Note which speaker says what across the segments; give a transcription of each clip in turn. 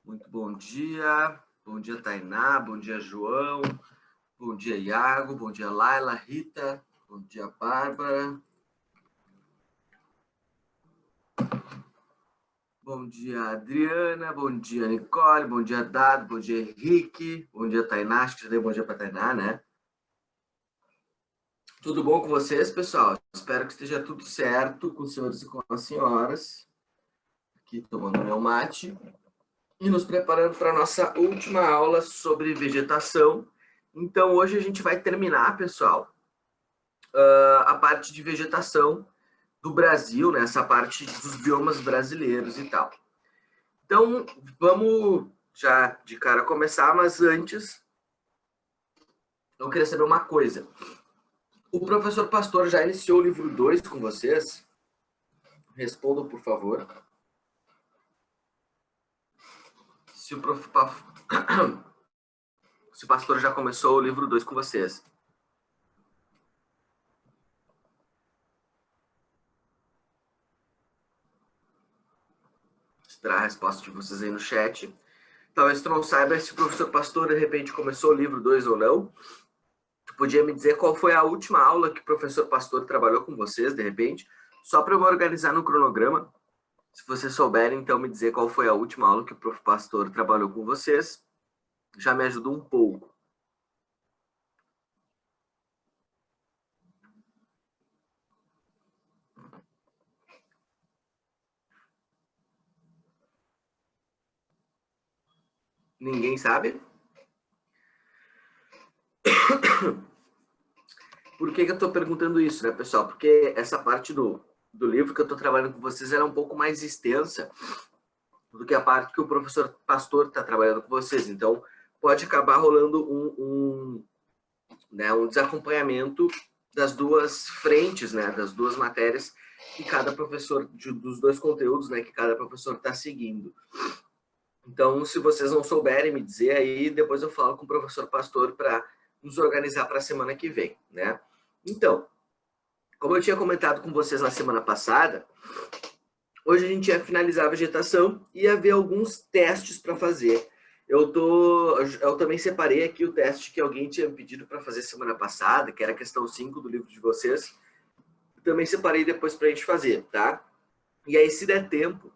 Speaker 1: Muito bom dia. Bom dia, Tainá. Bom dia, João. Bom dia, Iago. Bom dia, Laila, Rita. Bom dia, Bárbara. Bom dia, Adriana. Bom dia, Nicole. Bom dia, Dado. Bom dia, Henrique. Bom dia, Tainá. Acho que já dei bom dia para Tainá, né? Tudo bom com vocês, pessoal? Espero que esteja tudo certo com os senhores e com as senhoras. Aqui tomando meu mate. E nos preparando para a nossa última aula sobre vegetação. Então, hoje a gente vai terminar, pessoal, a parte de vegetação do Brasil, né? Essa parte dos biomas brasileiros e tal. Então, vamos já de cara começar, mas antes, eu queria saber uma coisa. O professor Pastor já iniciou o livro 2 com vocês? Respondam, por favor. Se o Pastor já começou o livro 2 com vocês. Esperar a resposta de vocês aí no chat. Talvez tu não saiba se o professor Pastor, de repente, começou o livro 2 ou não. Tu podia me dizer qual foi a última aula que o professor Pastor trabalhou com vocês, de repente? Só para eu me organizar no cronograma. Se vocês souberem, então, me dizer qual foi a última aula que o prof. Pastor trabalhou com vocês. Já me ajuda um pouco. Ninguém sabe? Por que eu estou perguntando isso, né, pessoal? Porque essa parte do livro que eu estou trabalhando com vocês era um pouco mais extensa do que a parte que o professor Pastor está trabalhando com vocês. Então, pode acabar rolando um desacompanhamento das duas frentes, né, das duas matérias que cada professor, dos dois conteúdos, né, que cada professor está seguindo. Então, se vocês não souberem me dizer aí, depois eu falo com o professor Pastor para nos organizar para a semana que vem, né? Então, como eu tinha comentado com vocês na semana passada, hoje a gente ia finalizar a vegetação e ia ver alguns testes para fazer. Eu também separei aqui o teste que alguém tinha pedido para fazer semana passada, que era a questão 5 do livro de vocês. Também separei depois para a gente fazer, tá? E aí, se der tempo,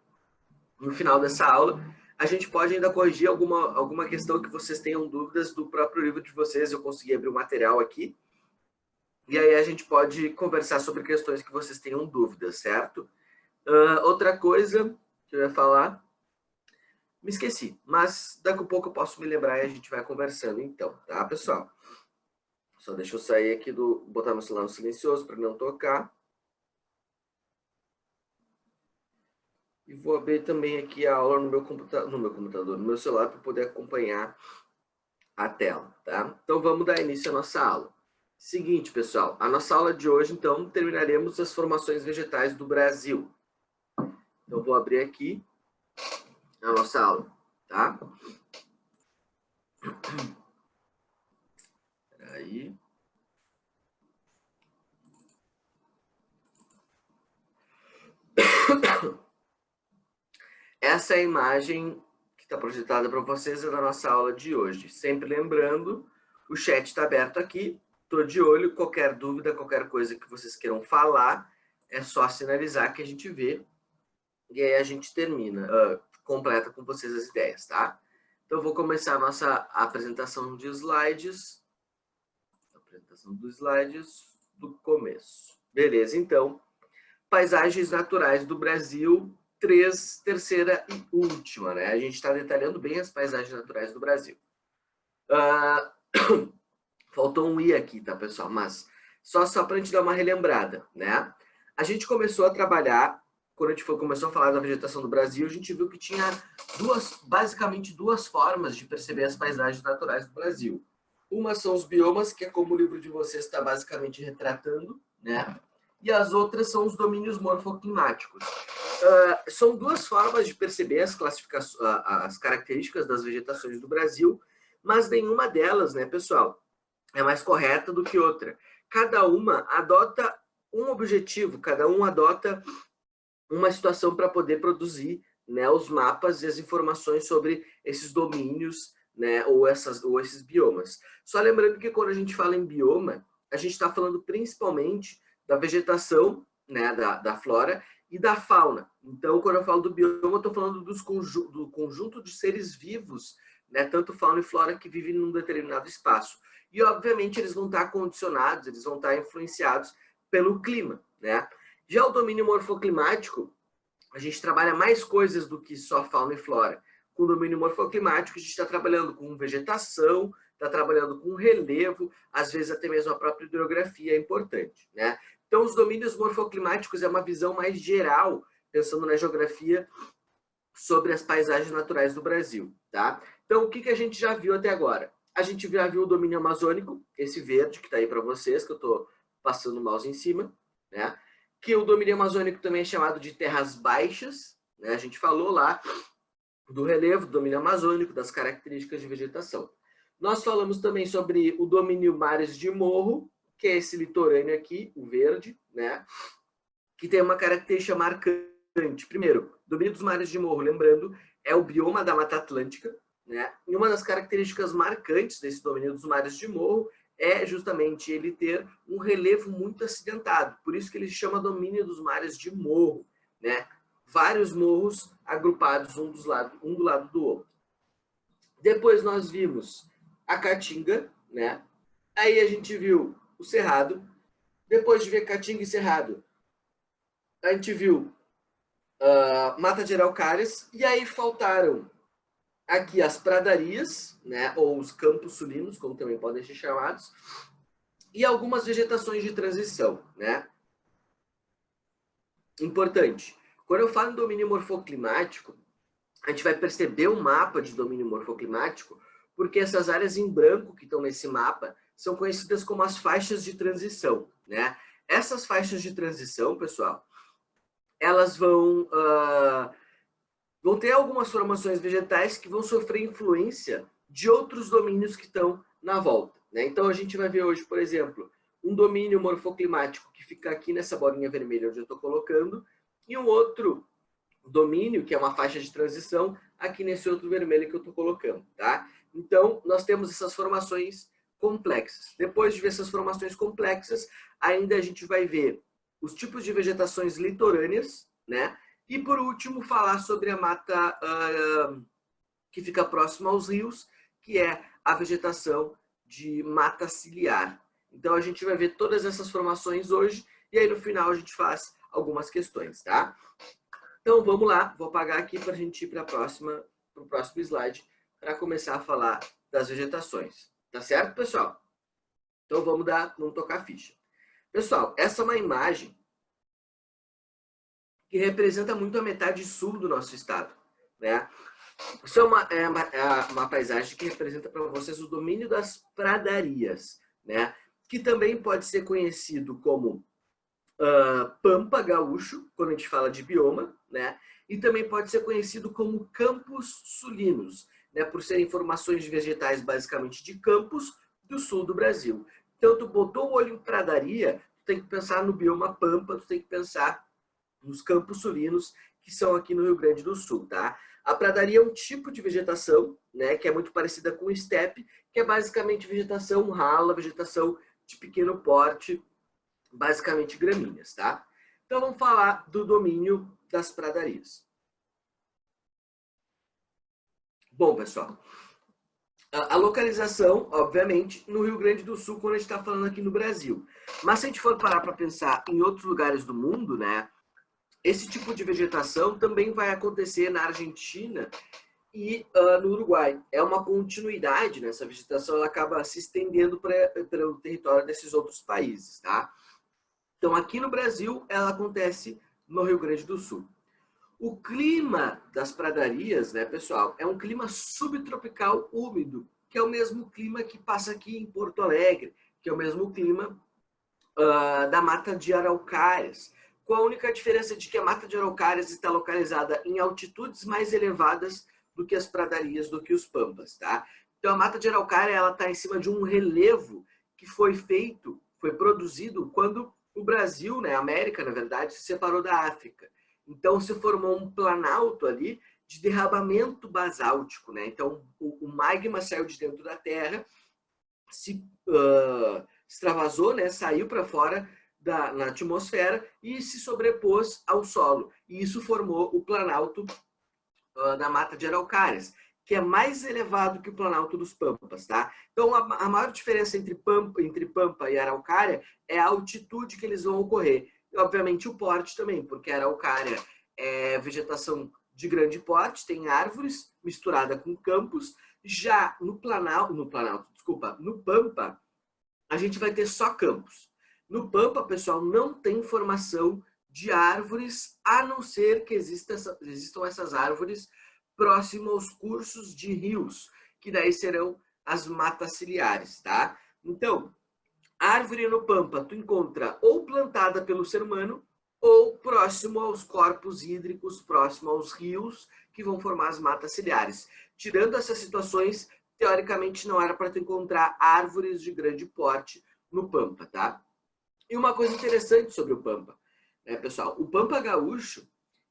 Speaker 1: no final dessa aula, a gente pode ainda corrigir alguma questão que vocês tenham dúvidas do próprio livro de vocês. Eu consegui abrir o material aqui. E aí a gente pode conversar sobre questões que vocês tenham dúvidas, certo? Outra coisa que eu ia falar, me esqueci, mas daqui a pouco eu posso me lembrar e a gente vai conversando então, tá, pessoal? Só deixa eu sair aqui botar meu celular no silencioso para não tocar. E vou abrir também aqui a aula no meu celular, para poder acompanhar a tela, tá? Então vamos dar início à nossa aula. Seguinte, pessoal, a nossa aula de hoje, então, terminaremos as formações vegetais do Brasil. Então, vou abrir aqui a nossa aula, tá? Aí. Essa é a imagem que está projetada para vocês na nossa aula de hoje. Sempre lembrando, o chat está aberto aqui. Estou de olho, qualquer dúvida, qualquer coisa que vocês queiram falar, é só sinalizar que a gente vê. E aí a gente termina, completa com vocês as ideias, tá? Então, eu vou começar a nossa apresentação de slides. Apresentação dos slides do começo. Beleza, então. Paisagens naturais do Brasil, terceira e última, né? A gente está detalhando bem as paisagens naturais do Brasil. Faltou um I aqui, tá, pessoal? Mas só para a gente dar uma relembrada, né? A gente começou a trabalhar, quando a gente começou a falar da vegetação do Brasil, a gente viu que tinha basicamente duas formas de perceber as paisagens naturais do Brasil. Uma são os biomas, que é como o livro de vocês está basicamente retratando, né? E as outras são os domínios morfoclimáticos. São duas formas de perceber as características das vegetações do Brasil, mas nenhuma delas, né, pessoal, é mais correta do que outra. Cada uma adota um objetivo, cada um adota uma situação para poder produzir né, os mapas e as informações sobre esses domínios, né, ou esses biomas. Só lembrando que quando a gente fala em bioma, a gente está falando principalmente da vegetação, né, da flora e da fauna. Então, quando eu falo do bioma, eu estou falando do conjunto de seres vivos, né, tanto fauna e flora, que vivem num determinado espaço. E, obviamente, eles vão estar condicionados, eles vão estar influenciados pelo clima, né? Já o domínio morfoclimático, a gente trabalha mais coisas do que só fauna e flora. Com o domínio morfoclimático, a gente está trabalhando com vegetação, está trabalhando com relevo, às vezes até mesmo a própria hidrografia é importante, né? Então, os domínios morfoclimáticos é uma visão mais geral, pensando na geografia, sobre as paisagens naturais do Brasil, tá? Então, o que a gente já viu até agora? A gente já viu o domínio amazônico, esse verde que está aí para vocês, que eu estou passando o mouse em cima, né? Que o domínio amazônico também é chamado de terras baixas, né? A gente falou lá do relevo, do domínio amazônico, das características de vegetação. Nós falamos também sobre o domínio mares de morro, que é esse litorâneo aqui, o verde, né? Que tem uma característica marcante. Primeiro, o domínio dos mares de morro, lembrando, é o bioma da Mata Atlântica, né? E uma das características marcantes desse domínio dos mares de morro é justamente ele ter um relevo muito acidentado. Por isso que ele chama domínio dos mares de morro, né? Vários morros agrupados um do lado do outro. Depois nós vimos a Caatinga, né? Aí a gente viu o Cerrado. Depois de ver Caatinga e Cerrado, a gente viu Mata de Araucárias. E aí faltaram aqui as pradarias, né? Ou os campos sulinos, como também podem ser chamados. E algumas vegetações de transição, né? Importante. Quando eu falo em domínio morfoclimático, a gente vai perceber um mapa de domínio morfoclimático, porque essas áreas em branco que estão nesse mapa são conhecidas como as faixas de transição, né? Essas faixas de transição, pessoal, elas vão ter algumas formações vegetais que vão sofrer influência de outros domínios que estão na volta, né? Então, a gente vai ver hoje, por exemplo, um domínio morfoclimático que fica aqui nessa bolinha vermelha onde eu estou colocando, e um outro domínio, que é uma faixa de transição, aqui nesse outro vermelho que eu estou colocando, tá? Então, nós temos essas formações complexas. Depois de ver essas formações complexas, ainda a gente vai ver os tipos de vegetações litorâneas, né? E, por último, falar sobre a mata que fica próxima aos rios, que é a vegetação de mata ciliar. Então, a gente vai ver todas essas formações hoje, e aí no final a gente faz algumas questões, tá? Então, vamos lá. Vou apagar aqui para a gente ir para o próximo slide, para começar a falar das vegetações. Tá certo, pessoal? Então, vamos tocar a ficha. Pessoal, essa é uma imagem que representa muito a metade sul do nosso estado, né? Isso é uma paisagem que representa para vocês o domínio das pradarias, né? Que também pode ser conhecido como Pampa Gaúcho, quando a gente fala de bioma, né? E também pode ser conhecido como campos sulinos, né? Por serem formações de vegetais basicamente de campos do sul do Brasil. Então, tu botou o olho em pradaria, tu tem que pensar no bioma Pampa, tu tem que pensar nos campos sulinos, que são aqui no Rio Grande do Sul, tá? A pradaria é um tipo de vegetação, né? Que é muito parecida com o estepe, que é basicamente vegetação rala, vegetação de pequeno porte, basicamente gramíneas, tá? Então, vamos falar do domínio das pradarias. Bom, pessoal, a localização, obviamente, no Rio Grande do Sul, quando a gente está falando aqui no Brasil. Mas se a gente for parar para pensar em outros lugares do mundo, né? Esse tipo de vegetação também vai acontecer na Argentina e no Uruguai. É uma continuidade nessa vegetação, ela acaba se estendendo pelo território desses outros países, tá? Então, aqui no Brasil, ela acontece no Rio Grande do Sul. O clima das pradarias, né, pessoal, é um clima subtropical úmido, que é o mesmo clima que passa aqui em Porto Alegre, que é o mesmo clima da Mata de Araucárias, com a única diferença de que a Mata de Araucárias está localizada em altitudes mais elevadas do que as pradarias, do que os pampas, tá? Então, a Mata de Araucária, ela está em cima de um relevo que foi produzido quando o Brasil, né, a América, na verdade, se separou da África. Então, se formou um planalto ali de derramamento basáltico, né? Então, o magma saiu de dentro da Terra, se extravasou, né? Saiu para fora na atmosfera e se sobrepôs ao solo. E isso formou o planalto da Mata de Araucárias, que é mais elevado que o Planalto dos Pampas, tá? Então, a maior diferença entre Pampa e Araucária é a altitude que eles vão ocorrer. E, obviamente, o porte também, porque a Araucária é vegetação de grande porte, tem árvores misturada com campos. Já no Pampa, a gente vai ter só campos. No Pampa, pessoal, não tem formação de árvores, a não ser que existam essas árvores próximo aos cursos de rios, que daí serão as matas ciliares, tá? Então, árvore no Pampa tu encontra ou plantada pelo ser humano ou próximo aos corpos hídricos, próximo aos rios que vão formar as matas ciliares. Tirando essas situações, teoricamente não era para tu encontrar árvores de grande porte no Pampa, tá? E uma coisa interessante sobre o Pampa, né, pessoal? O Pampa gaúcho,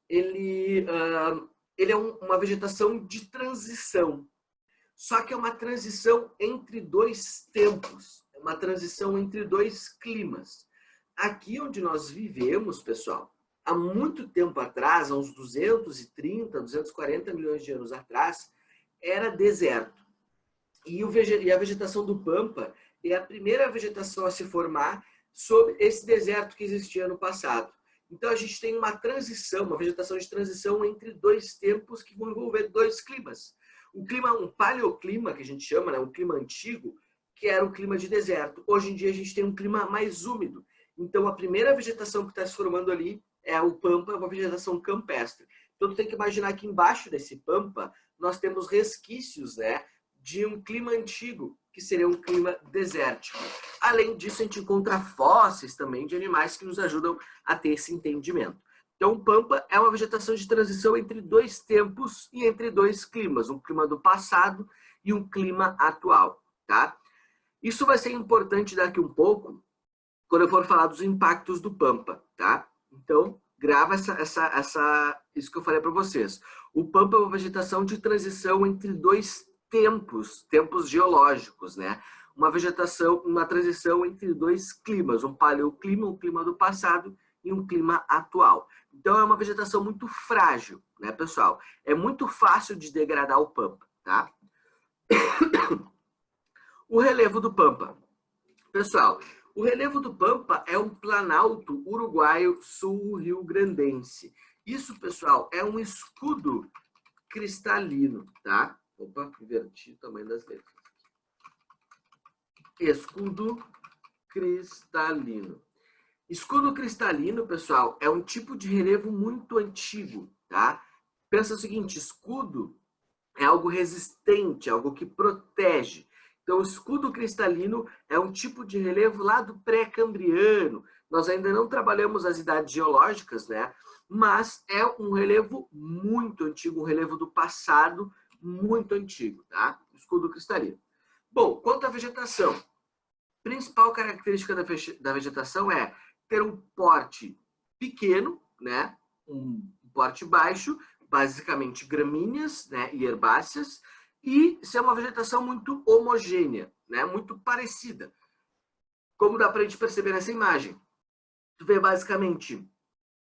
Speaker 1: ele é uma vegetação de transição. Só que é uma transição entre dois tempos, é uma transição entre dois climas. Aqui onde nós vivemos, pessoal, há muito tempo atrás, há uns 230, 240 milhões de anos atrás, era deserto. E a vegetação do Pampa é a primeira vegetação a se formar sobre esse deserto que existia no passado. Então a gente tem uma transição, uma vegetação de transição entre dois tempos que vão envolver dois climas. O clima, um paleoclima, que a gente chama, né, um clima antigo, que era o clima de deserto. Hoje em dia a gente tem um clima mais úmido. Então a primeira vegetação que está se formando ali é o Pampa, uma vegetação campestre. Então tu tem que imaginar que embaixo desse Pampa nós temos resquícios, né, de um clima antigo, que seria um clima desértico. Além disso, a gente encontra fósseis também de animais que nos ajudam a ter esse entendimento. Então, o Pampa é uma vegetação de transição entre dois tempos e entre dois climas, um clima do passado e um clima atual, tá? Isso vai ser importante daqui um pouco, quando eu for falar dos impactos do Pampa, tá? Então, grava isso que eu falei para vocês. O Pampa é uma vegetação de transição entre dois tempos geológicos, né? Uma vegetação, uma transição entre dois climas, um paleoclima, um clima do passado e um clima atual. Então é uma vegetação muito frágil, né, pessoal? É muito fácil de degradar o Pampa, tá? O relevo do Pampa. Pessoal, o relevo do Pampa é um planalto uruguaio sul-rio-grandense. Isso, pessoal, é um escudo cristalino, tá? Opa, inverti o tamanho das letras. Escudo cristalino. Escudo cristalino, pessoal, é um tipo de relevo muito antigo, tá? Pensa o seguinte, escudo é algo resistente, algo que protege. Então, o escudo cristalino é um tipo de relevo lá do pré-cambriano. Nós ainda não trabalhamos as idades geológicas, né? Mas é um relevo muito antigo, um relevo do passado muito antigo, tá? Escudo cristalino. Bom, quanto à vegetação, a principal característica da vegetação é ter um porte pequeno, né? Um porte baixo, basicamente gramíneas, né? E herbáceas, e ser uma vegetação muito homogênea, né? Muito parecida. Como dá para a gente perceber nessa imagem? Tu vê basicamente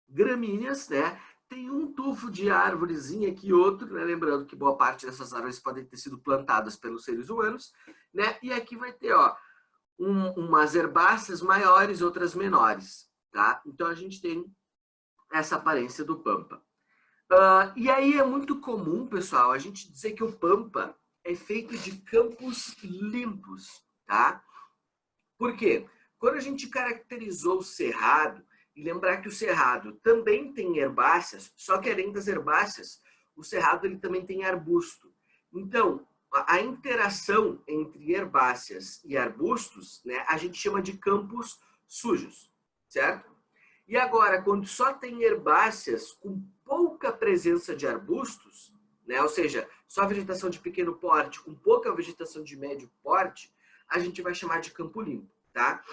Speaker 1: gramíneas, né? Tem um tufo de árvorezinha aqui e outro, né? Lembrando que boa parte dessas árvores podem ter sido plantadas pelos seres humanos, né? E aqui vai ter, ó, umas herbáceas maiores, outras menores, tá? Então a gente tem essa aparência do Pampa. E aí é muito comum, pessoal, a gente dizer que o Pampa é feito de campos limpos, tá? Por quê? Quando a gente caracterizou o cerrado, e lembrar que o cerrado também tem herbáceas, só que além das herbáceas, o cerrado ele também tem arbusto. Então, a interação entre herbáceas e arbustos, né, a gente chama de campos sujos, certo? E agora, quando só tem herbáceas com pouca presença de arbustos, né, ou seja, só vegetação de pequeno porte com pouca vegetação de médio porte, a gente vai chamar de campo limpo, tá?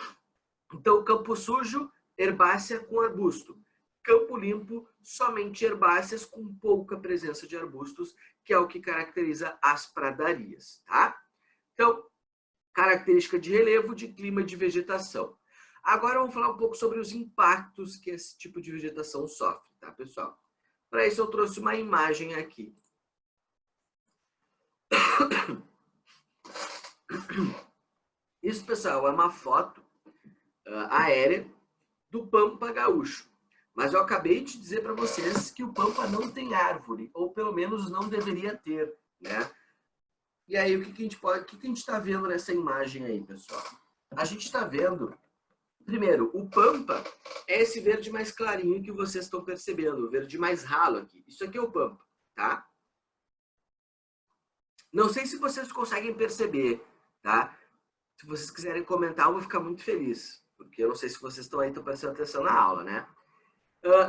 Speaker 1: Então, campo sujo, herbácea com arbusto. campo limpo, somente herbáceas com pouca presença de arbustos, que é o que caracteriza as pradarias, tá? Então, característica de relevo, de clima e de vegetação. Agora vamos falar um pouco sobre os impactos que esse tipo de vegetação sofre, tá, pessoal? Para isso eu trouxe uma imagem aqui. Isso, pessoal, é uma foto aérea do Pampa Gaúcho. Mas eu acabei de dizer para vocês que o Pampa não tem árvore, ou pelo menos não deveria ter, né? E aí, o que a gente está vendo nessa imagem aí, pessoal? A gente está vendo, primeiro, o Pampa é esse verde mais clarinho que vocês estão percebendo, o verde mais ralo aqui. Isso aqui é o Pampa, tá? Não sei se vocês conseguem perceber, tá? Se vocês quiserem comentar, eu vou ficar muito feliz, porque eu não sei se vocês estão aí, estão prestando atenção na aula, né?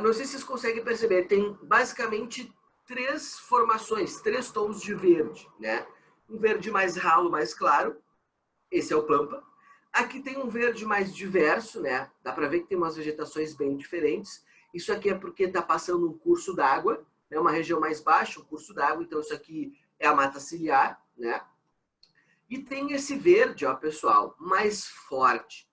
Speaker 1: Não sei se vocês conseguem perceber, tem basicamente três formações, três tons de verde, né? Um verde mais ralo, mais claro, esse é o Pampa. Aqui tem um verde mais diverso, né? Dá para ver que tem umas vegetações bem diferentes. Isso aqui é porque está passando um curso d'água, né? Uma região mais baixa, um curso d'água, então isso aqui é a mata ciliar, né? E tem esse verde, ó, pessoal, mais forte,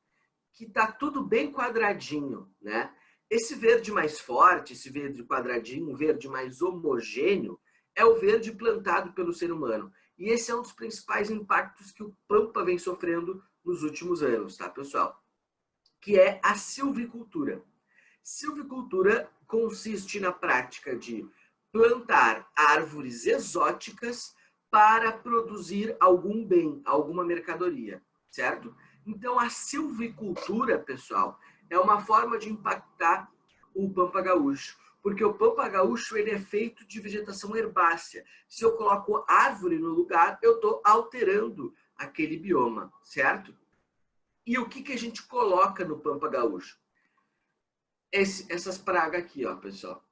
Speaker 1: que tá tudo bem quadradinho, né? Esse verde mais forte, esse verde quadradinho, um verde mais homogêneo, é o verde plantado pelo ser humano. E esse é um dos principais impactos que o Pampa vem sofrendo nos últimos anos, tá, pessoal? Que é a silvicultura. Silvicultura consiste na prática de plantar árvores exóticas para produzir algum bem, alguma mercadoria, certo? Então, a silvicultura, pessoal, é uma forma de impactar o Pampa Gaúcho, porque o Pampa Gaúcho ele é feito de vegetação herbácea. Se eu coloco árvore no lugar, eu estou alterando aquele bioma, certo? E o que a gente coloca no Pampa Gaúcho? Essas pragas aqui, ó, pessoal.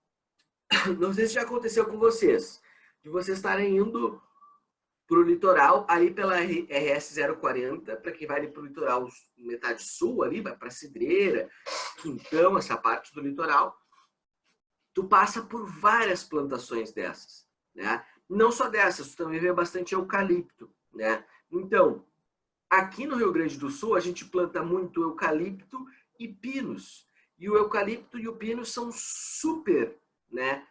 Speaker 1: Não sei se já aconteceu com vocês, de vocês estarem indo para o litoral, ali pela RS 040, para quem vai ali para o litoral metade sul, ali, vai para Cidreira, Quintão, essa parte do litoral, tu passa por várias plantações dessas, né? Não só dessas, tu também vê bastante eucalipto, né? Então, aqui no Rio Grande do Sul, a gente planta muito eucalipto e pinos. E o eucalipto e o pino são super, né,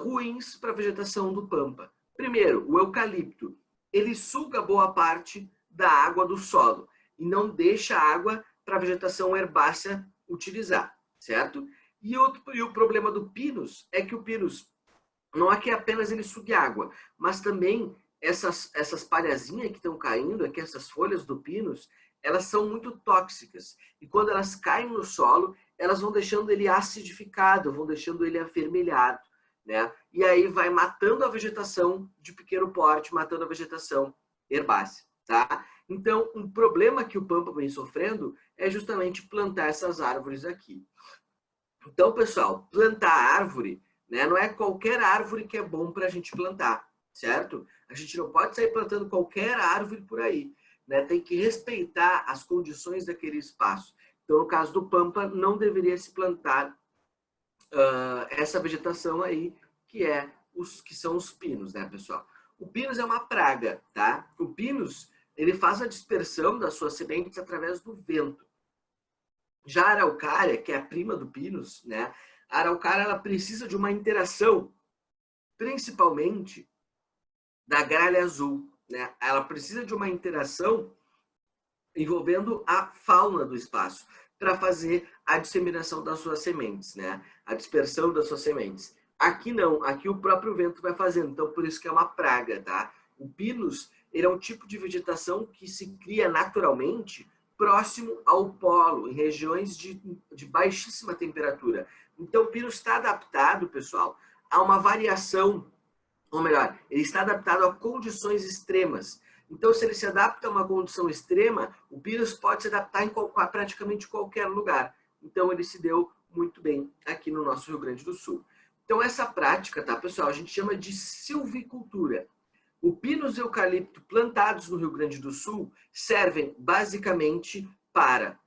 Speaker 1: ruins para a vegetação do Pampa. Primeiro, o eucalipto, ele suga boa parte da água do solo e não deixa água para a vegetação herbácea utilizar, certo? E o problema do pinus é que o pinus não é que apenas ele sugue água, mas também essas palhazinhas que estão caindo, aqui essas folhas do pinus, elas são muito tóxicas. E quando elas caem no solo, elas vão deixando ele acidificado, vão deixando ele avermelhado, né? E aí vai matando a vegetação de pequeno porte, matando a vegetação herbácea, tá? Então, um problema que o Pampa vem sofrendo é justamente plantar essas árvores aqui. Então, pessoal, plantar árvore, né, não é qualquer árvore que é bom para a gente plantar, certo? A gente não pode sair plantando qualquer árvore por aí, né? Tem que respeitar as condições daquele espaço. Então, no caso do Pampa, não deveria se plantar essa vegetação aí, que são os pinos, né, pessoal? O pinus é uma praga, tá? O pinus, ele faz a dispersão das suas sementes através do vento. Já a araucária, que é a prima do pinus, né? A araucária, ela precisa de uma interação, principalmente da gralha azul, né? Ela precisa de uma interação envolvendo a fauna do espaço para fazer a disseminação das suas sementes, né? A dispersão das suas sementes. Aqui não, aqui o próprio vento vai fazendo, então por isso que é uma praga, tá? O pinus, ele é um tipo de vegetação que se cria naturalmente próximo ao polo, em regiões de baixíssima temperatura. Então o pinus está adaptado, pessoal, a uma variação, ou melhor, ele está adaptado a condições extremas. Então, se ele se adapta a uma condição extrema, o pinus pode se adaptar em praticamente qualquer lugar. Então, ele se deu muito bem aqui no nosso Rio Grande do Sul. Então, essa prática, tá, pessoal, a gente chama de silvicultura. O pinus e o eucalipto plantados no Rio Grande do Sul servem basicamente para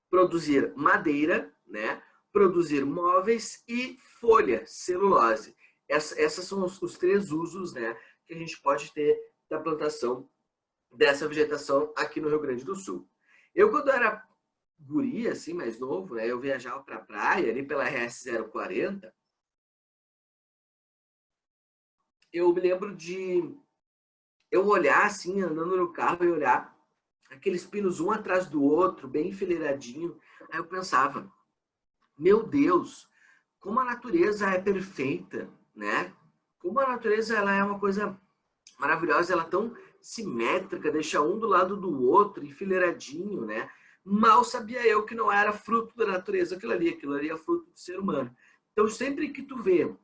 Speaker 1: produzir madeira, né, produzir móveis e folha, celulose. Essas são os três usos, né, que a gente pode ter da plantação dessa vegetação aqui no Rio Grande do Sul. Eu, quando era guri, assim, mais novo, né, eu viajava para a praia, ali pela RS 040, eu me lembro de eu olhar, assim, andando no carro e olhar aqueles pinos um atrás do outro, bem enfileiradinho. Aí eu pensava, meu Deus, como a natureza é perfeita, né? Como a natureza ela é uma coisa maravilhosa, ela é tão simétrica, deixa um do lado do outro, enfileiradinho, né? Mal sabia eu que não era fruto da natureza aquilo ali é fruto do ser humano. Então, sempre que tu vê,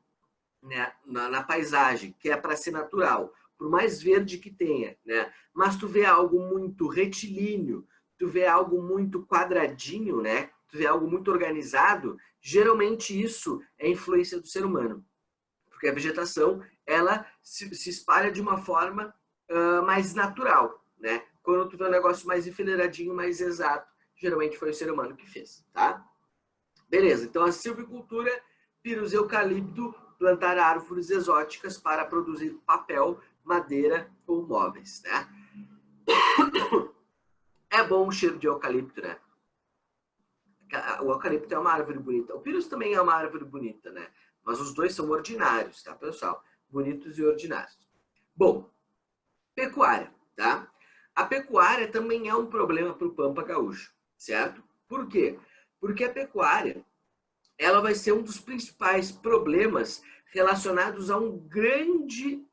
Speaker 1: né, na paisagem, que é para ser natural, por mais verde que tenha, né, mas tu vê algo muito retilíneo, tu vê algo muito quadradinho, né, tu vê algo muito organizado, geralmente isso é influência do ser humano, porque a vegetação ela se espalha de uma forma mais natural, né? Quando tu vê um negócio mais enfileiradinho, mais exato, geralmente foi o ser humano que fez, tá? Beleza, então a silvicultura, pirus eucalipto, plantar árvores exóticas para produzir papel, madeira ou móveis, né? É bom o cheiro de eucalipto, né? O eucalipto é uma árvore bonita. O pirus também é uma árvore bonita, né? Mas os dois são ordinários, tá, pessoal? Bonitos e ordinários. Bom, pecuária, tá? A pecuária também é um problema para o Pampa Gaúcho, certo? Por quê? Porque a pecuária ela vai ser um dos principais problemas relacionados a um grande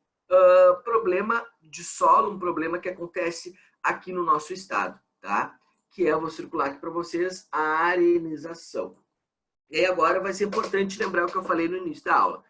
Speaker 1: problema de solo, um problema que acontece aqui no nosso estado, tá? Que eu vou circular aqui para vocês, a arenização. E aí agora vai ser importante lembrar o que eu falei no início da aula,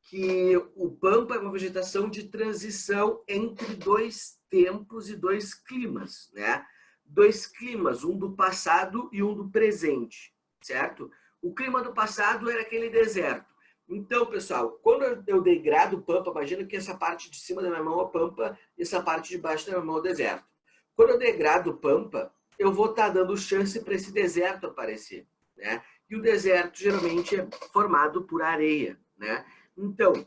Speaker 1: que o Pampa é uma vegetação de transição entre dois tempos e dois climas, né? Dois climas, um do passado e um do presente, certo? O clima do passado era aquele deserto. Então, pessoal, quando eu degrado o Pampa, imagina que essa parte de cima da minha mão é o Pampa e essa parte de baixo da minha mão é o deserto. Quando eu degrado o Pampa, eu vou estar dando chance para esse deserto aparecer, né? E o deserto geralmente é formado por areia, né? Então,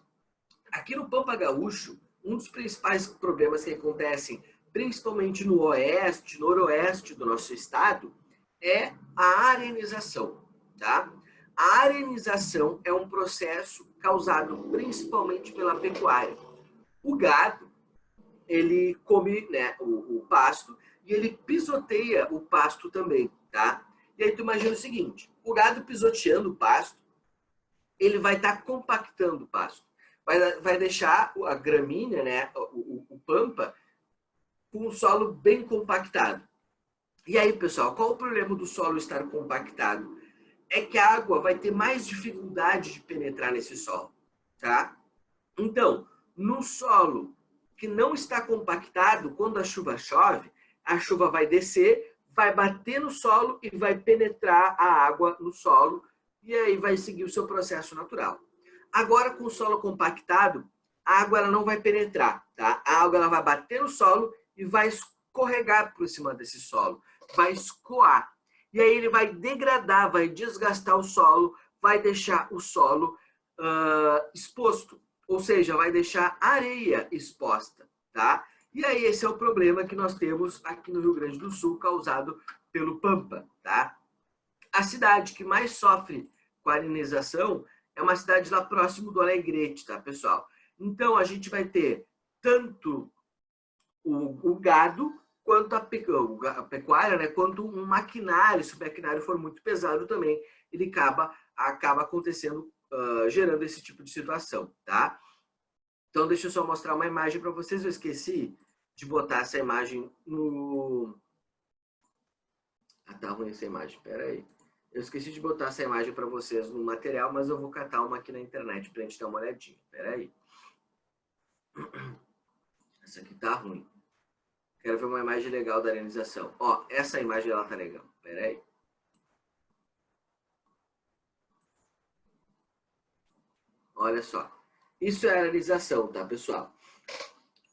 Speaker 1: aqui no Pampa Gaúcho, um dos principais problemas que acontecem, principalmente no oeste, noroeste do nosso estado, é a arenização, tá? A arenização é um processo causado principalmente pela pecuária. O gado, ele come, né, o pasto e ele pisoteia o pasto também, tá? E aí tu imagina o seguinte, o gado pisoteando o pasto, ele vai estar compactando o pasto. Vai deixar a gramínea, né, o pampa, com o solo bem compactado. E aí, pessoal, qual o problema do solo estar compactado? É que a água vai ter mais dificuldade de penetrar nesse solo, tá? Então, no solo que não está compactado, quando a chuva chove, a chuva vai descer, vai bater no solo e vai penetrar a água no solo, e aí vai seguir o seu processo natural. Agora, com o solo compactado, a água ela não vai penetrar, tá? A água ela vai bater no solo e vai escorregar por cima desse solo, vai escoar. E aí ele vai degradar, vai desgastar o solo, vai deixar o solo exposto, ou seja, vai deixar areia exposta, tá? E aí esse é o problema que nós temos aqui no Rio Grande do Sul, causado pelo Pampa, tá? A cidade que mais sofre com a arenização é uma cidade lá próximo do Alegrete, tá, pessoal? Então, a gente vai ter tanto o gado quanto a pecuária, né? Quanto um maquinário. Se o maquinário for muito pesado também, ele acaba acontecendo, gerando esse tipo de situação, tá? Então, deixa eu só mostrar uma imagem para vocês. Eu esqueci de botar essa imagem no... Ah, tá ruim essa imagem, espera aí. Eu esqueci de botar essa imagem para vocês no material, mas eu vou catar uma aqui na internet para a gente dar uma olhadinha. Espera aí. Essa aqui tá ruim. Quero ver uma imagem legal da arenização. Ó, essa imagem ela tá legal. Espera aí. Olha só. Isso é arenização, tá, pessoal?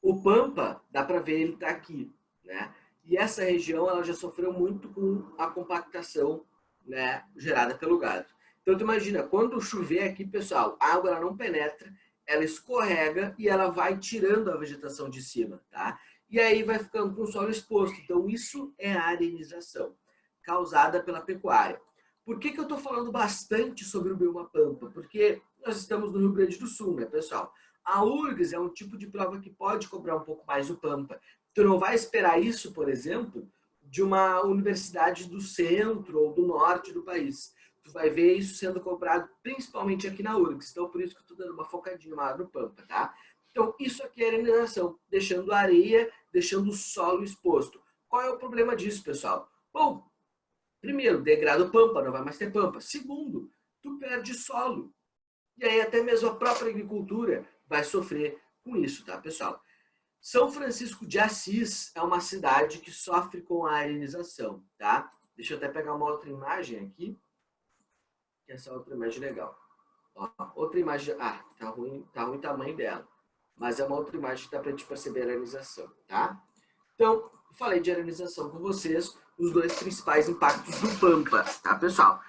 Speaker 1: O Pampa, dá para ver ele tá aqui, né? E essa região ela já sofreu muito com a compactação, né, gerada pelo gado. Então, tu imagina, quando chover aqui, pessoal, a água ela não penetra, ela escorrega e ela vai tirando a vegetação de cima, tá? E aí vai ficando com o solo exposto. Então, isso é a arenização, causada pela pecuária. Por que eu estou falando bastante sobre o bioma pampa? Porque nós estamos no Rio Grande do Sul, né, pessoal? A URGS é um tipo de prova que pode cobrar um pouco mais o pampa. Tu não vai esperar isso, por exemplo, de uma universidade do centro ou do norte do país. Tu vai ver isso sendo cobrado principalmente aqui na URGS. Então, por isso que eu estou dando uma focadinha maior no pampa, tá? Então, isso aqui é arenização, deixando areia, deixando o solo exposto. Qual é o problema disso, pessoal? Bom, primeiro, degrada o pampa, não vai mais ter pampa. Segundo, tu perde solo. E aí até mesmo a própria agricultura vai sofrer com isso, tá, pessoal? São Francisco de Assis é uma cidade que sofre com a arenização, tá? Deixa eu até pegar uma outra imagem aqui. Essa outra imagem legal. Ó, outra imagem. Ah, tá ruim o tamanho dela. Mas é uma outra imagem que dá pra gente perceber a arenização, tá? Então, falei de arenização com vocês, os dois principais impactos do pampa, tá, pessoal?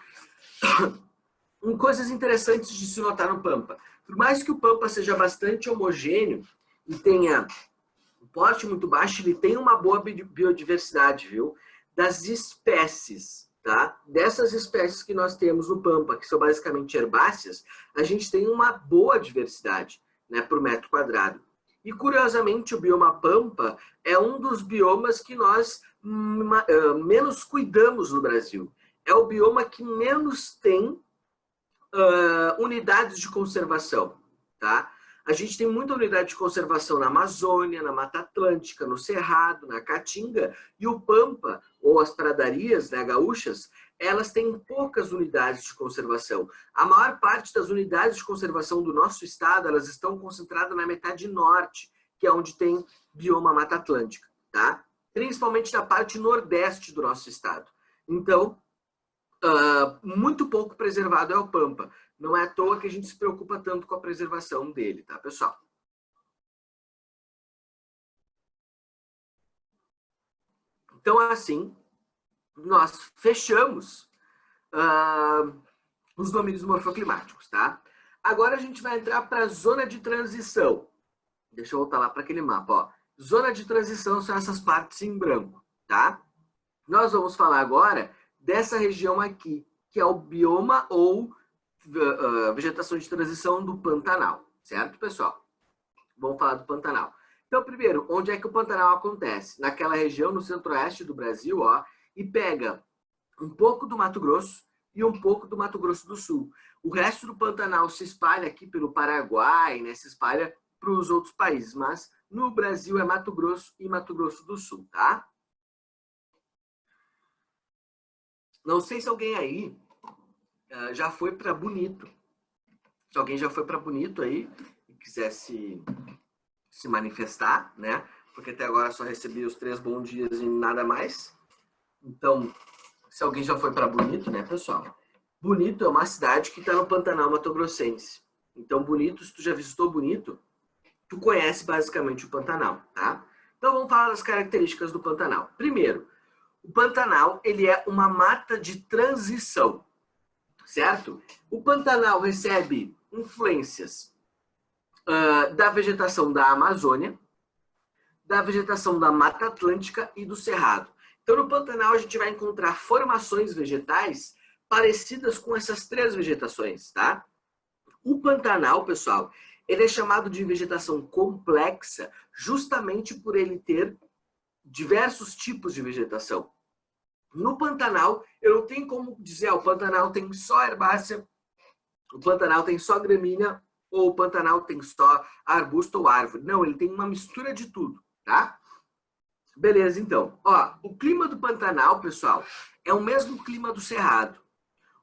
Speaker 1: Coisas interessantes de se notar no pampa. Por mais que o pampa seja bastante homogêneo e tenha um porte muito baixo, ele tem uma boa biodiversidade, viu? Das espécies, tá? Dessas espécies que nós temos no pampa, que são basicamente herbáceas, a gente tem uma boa diversidade, né, por metro quadrado. E, curiosamente, o bioma pampa é um dos biomas que nós menos cuidamos no Brasil. É o bioma que menos tem unidades de conservação, tá? A gente tem muita unidade de conservação na Amazônia, na Mata Atlântica, no Cerrado, na Caatinga, e o Pampa, ou as pradarias, né, gaúchas, elas têm poucas unidades de conservação. A maior parte das unidades de conservação do nosso estado, elas estão concentradas na metade norte, que é onde tem bioma Mata Atlântica, tá? Principalmente na parte nordeste do nosso estado. Então, muito pouco preservado é o pampa. Não é à toa que a gente se preocupa tanto com a preservação dele, tá, pessoal? Então, assim, nós fechamos os domínios morfoclimáticos, tá? Agora a gente vai entrar para a zona de transição. Deixa eu voltar lá para aquele mapa, ó. Zona de transição são essas partes em branco, tá? Nós vamos falar agora dessa região aqui, que é o bioma ou vegetação de transição do Pantanal, certo, pessoal? Vamos falar do Pantanal. Então, primeiro, onde é que o Pantanal acontece? Naquela região no centro-oeste do Brasil, ó, e pega um pouco do Mato Grosso e um pouco do Mato Grosso do Sul. O resto do Pantanal se espalha aqui pelo Paraguai, né, se espalha para os outros países, mas no Brasil é Mato Grosso e Mato Grosso do Sul, tá? Não sei se alguém aí já foi para Bonito. Se alguém já foi para Bonito aí e quiser se manifestar, né? Porque até agora só recebi os 3 bons dias e nada mais. Então, se alguém já foi para Bonito, né, pessoal? Bonito é uma cidade que está no Pantanal Mato-Grossense. Então, Bonito, se tu já visitou Bonito, tu conhece basicamente o Pantanal, tá? Então, vamos falar das características do Pantanal. Primeiro, o Pantanal, ele é uma mata de transição, certo? O Pantanal recebe influências da vegetação da Amazônia, da vegetação da Mata Atlântica e do Cerrado. Então, no Pantanal, a gente vai encontrar formações vegetais parecidas com essas 3 vegetações, tá? O Pantanal, pessoal, ele é chamado de vegetação complexa justamente por ele ter diversos tipos de vegetação. No Pantanal, eu não tenho como dizer, o Pantanal tem só herbácea, o Pantanal tem só gramínea, ou o Pantanal tem só arbusto ou árvore. Não, ele tem uma mistura de tudo, tá? Beleza, então. Ó, o clima do Pantanal, pessoal, é o mesmo clima do Cerrado.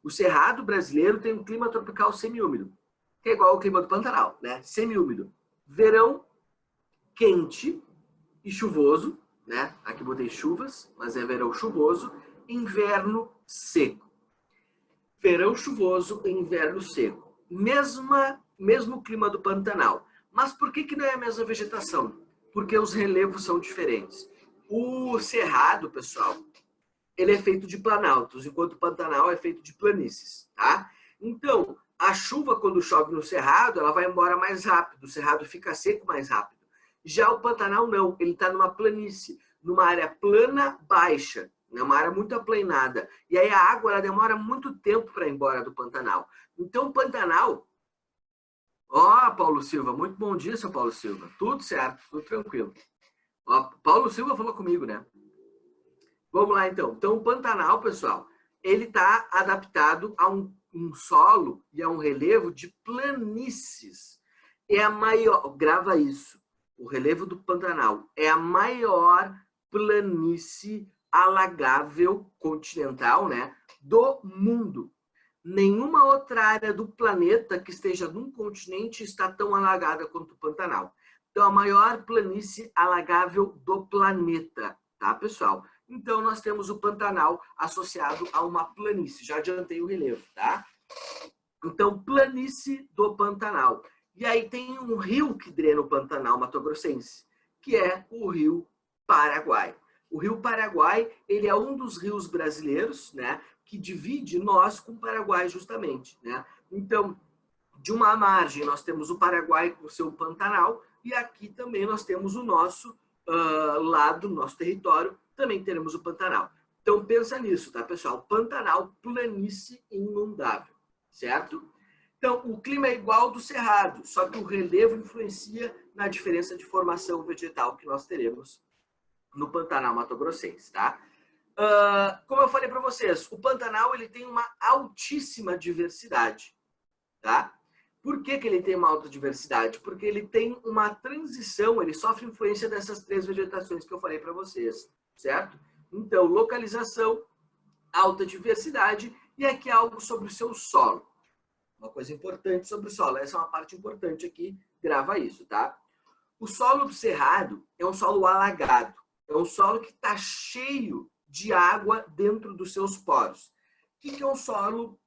Speaker 1: O Cerrado brasileiro tem um clima tropical semiúmido, que é igual ao clima do Pantanal, né? Semiúmido. Verão quente e chuvoso, né? Aqui botei chuvas, mas é verão chuvoso. Inverno seco. Verão chuvoso, inverno seco. Mesmo clima do Pantanal. Mas por que não é a mesma vegetação? Porque os relevos são diferentes. O Cerrado, pessoal, ele é feito de planaltos, enquanto o Pantanal é feito de planícies, tá? Então, a chuva, quando chove no Cerrado, ela vai embora mais rápido, o Cerrado fica seco mais rápido. Já o Pantanal não, ele está numa planície, numa área plana baixa, né? Uma área muito aplanada. E aí a água ela demora muito tempo para ir embora do Pantanal. Então, o Pantanal... Ó, Paulo Silva, muito bom dia, seu Paulo Silva. Tudo certo, tudo tranquilo. Ó, Paulo Silva falou comigo, né? Vamos lá, então. Então, o Pantanal, pessoal, ele está adaptado a um solo e a um relevo de planícies. É a maior... Grava isso. O relevo do Pantanal é a maior planície alagável continental, né, do mundo. Nenhuma outra área do planeta que esteja num continente está tão alagada quanto o Pantanal. Então, a maior planície alagável do planeta, tá, pessoal? Então, nós temos o Pantanal associado a uma planície. Já adiantei o relevo, tá? Então, planície do Pantanal. E aí tem um rio que drena o Pantanal mato-grossense, que é o Rio Paraguai. O Rio Paraguai, ele é um dos rios brasileiros, né, que divide nós com o Paraguai justamente, né? Então, de uma margem nós temos o Paraguai com o seu Pantanal e aqui também nós temos o nosso lado, nosso território, também teremos o Pantanal. Então, pensa nisso, tá, pessoal? Pantanal, planície inundável, certo? Então, o clima é igual ao do Cerrado, só que o relevo influencia na diferença de formação vegetal que nós teremos no Pantanal mato-grossense, tá? Como eu falei para vocês, o Pantanal ele tem uma altíssima diversidade, tá? Por que ele tem uma alta diversidade? Porque ele tem uma transição, ele sofre influência dessas três vegetações que eu falei para vocês, certo? Então, localização, alta diversidade e aqui algo sobre o seu solo. Uma coisa importante sobre o solo, essa é uma parte importante aqui, grava isso, tá? O solo do Cerrado é um solo alagado, é um solo que está cheio de água dentro dos seus poros. O que é um solo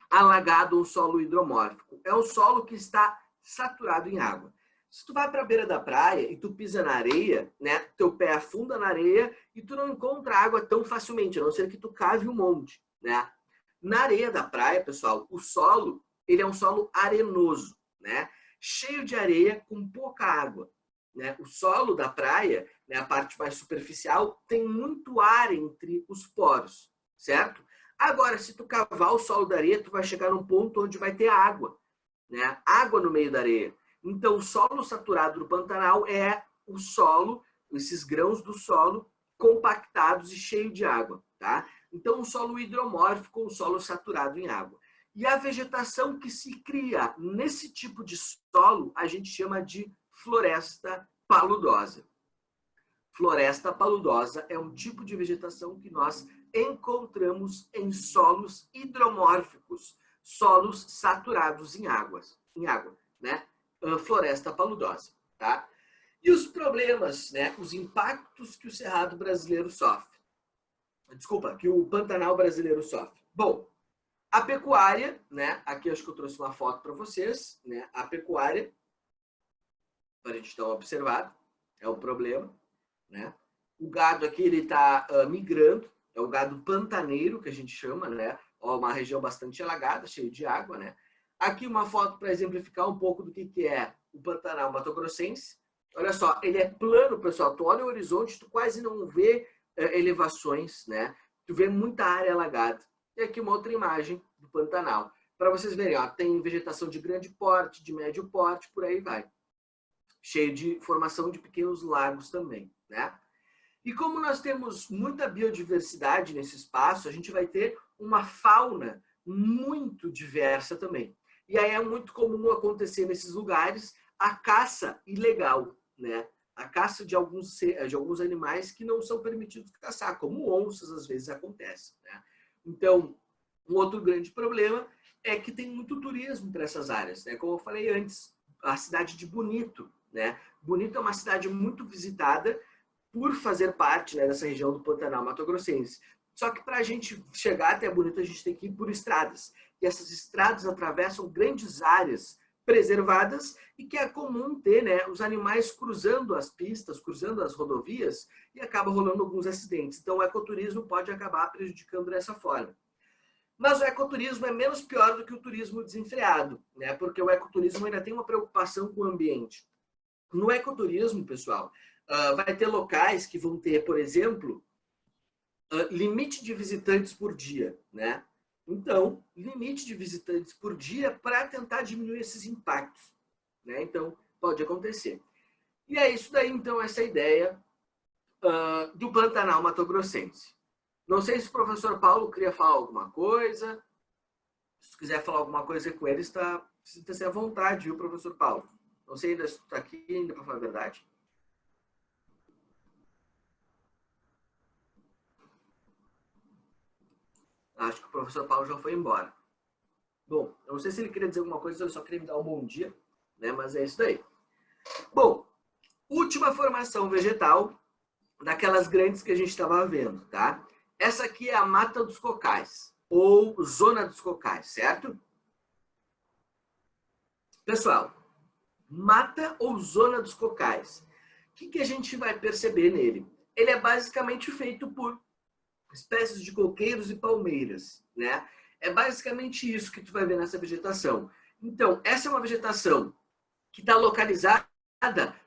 Speaker 1: alagado, um solo hidromórfico? É um solo que está saturado em água. Se tu vai para a beira da praia e tu pisa na areia, né, teu pé afunda na areia e tu não encontra água tão facilmente, a não ser que tu cave um monte, né? Na areia da praia, pessoal, o solo ele é um solo arenoso, né? Cheio de areia com pouca água, né? O solo da praia, né, a parte mais superficial, tem muito ar entre os poros, certo? Agora, se tu cavar o solo da areia, tu vai chegar num ponto onde vai ter água, né? Água no meio da areia. Então, o solo saturado do Pantanal é o solo, esses grãos do solo compactados e cheio de água, tá? Então, um solo hidromórfico, um solo saturado em água. E a vegetação que se cria nesse tipo de solo, a gente chama de floresta paludosa. Floresta paludosa é um tipo de vegetação que nós encontramos em solos hidromórficos, solos saturados em água, né? Floresta paludosa, tá? E os problemas, né? Os impactos que o Cerrado brasileiro sofre. Desculpa, que o Pantanal brasileiro sofre. Bom, a pecuária, né? Aqui acho que eu trouxe uma foto para vocês, né? A pecuária, para a gente dar uma observada, é o problema, né? O gado aqui ele está migrando, é o gado pantaneiro que a gente chama, né? Ó, uma região bastante alagada, cheia de água, né? Aqui uma foto para exemplificar um pouco do que é o Pantanal mato-grossense. Olha só, ele é plano, pessoal. Tu olha o horizonte, tu quase não vê elevações, né? Tu vê muita área alagada. E aqui uma outra imagem do Pantanal. Para vocês verem, ó, tem vegetação de grande porte, de médio porte, por aí vai. Cheio de formação de pequenos lagos também, né? E como nós temos muita biodiversidade nesse espaço, a gente vai ter uma fauna muito diversa também. E aí é muito comum acontecer nesses lugares a caça ilegal, né? A caça de alguns animais que não são permitidos caçar, como onças às vezes acontece, né? Então, um outro grande problema é que tem muito turismo para essas áreas, né? Como eu falei antes, a cidade de Bonito, né? Bonito é uma cidade muito visitada por fazer parte, né, dessa região do Pantanal mato-grossense. Só que para a gente chegar até Bonito, a gente tem que ir por estradas. E essas estradas atravessam grandes áreas preservadas e que é comum ter, né, os animais cruzando as pistas, cruzando as rodovias e acaba rolando alguns acidentes. Então o ecoturismo pode acabar prejudicando dessa forma. Mas o ecoturismo é menos pior do que o turismo desenfreado, né? Porque o ecoturismo ainda tem uma preocupação com o ambiente. No ecoturismo, pessoal, vai ter locais que vão ter, por exemplo, limite de visitantes por dia, né? Então, limite de visitantes por dia para tentar diminuir esses impactos, né? Então, pode acontecer. E é isso daí, então, essa ideia do Pantanal Mato-Grossense. Não sei se o professor Paulo queria falar alguma coisa. Se quiser falar alguma coisa com ele, sinta-se à vontade, viu, professor Paulo? Não sei ainda se está aqui ainda, para falar a verdade. Acho que o professor Paulo já foi embora. Bom, eu não sei se ele queria dizer alguma coisa, ele só queria me dar um bom dia, né? Mas é isso daí. Bom, última formação vegetal daquelas grandes que a gente estava vendo, tá? Essa aqui é a Mata dos Cocais, ou Zona dos Cocais, certo? Pessoal, Mata ou Zona dos Cocais. O que a gente vai perceber nele? Ele é basicamente feito por espécies de coqueiros e palmeiras, né? É basicamente isso que tu vai ver nessa vegetação. Então, essa é uma vegetação que está localizada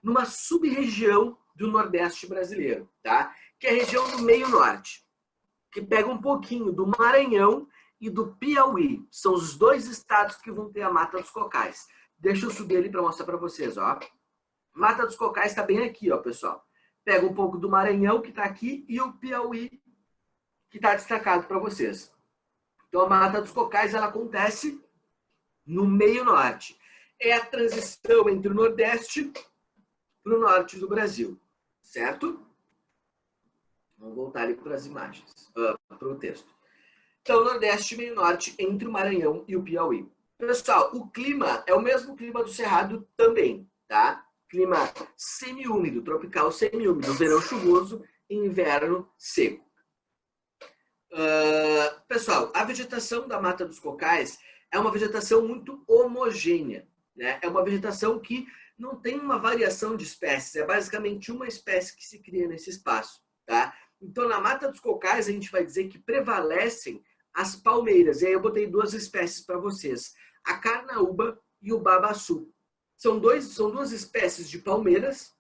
Speaker 1: numa sub-região do Nordeste brasileiro, tá? Que é a região do meio norte, que pega um pouquinho do Maranhão e do Piauí. São os dois estados que vão ter a Mata dos Cocais. Deixa eu subir ali para mostrar para vocês, ó. Mata dos Cocais está bem aqui, ó, pessoal. Pega um pouco do Maranhão, que está aqui, e o Piauí, que está destacado para vocês. Então, a Mata dos Cocais, ela acontece no meio norte. É a transição entre o Nordeste para o norte do Brasil, certo? Vamos voltar ali para as imagens, para o texto. Então, Nordeste e meio norte, entre o Maranhão e o Piauí. Pessoal, o clima é o mesmo clima do Cerrado também, tá? Clima semiúmido, tropical semiúmido, verão chuvoso e inverno seco. Pessoal, a vegetação da Mata dos Cocais é uma vegetação muito homogênea, né? É uma vegetação que não tem uma variação de espécies, é basicamente uma espécie que se cria nesse espaço, tá? Então, na Mata dos Cocais, a gente vai dizer que prevalecem as palmeiras. E aí eu botei duas espécies para vocês, a carnaúba e o babaçu. São duas espécies de palmeiras,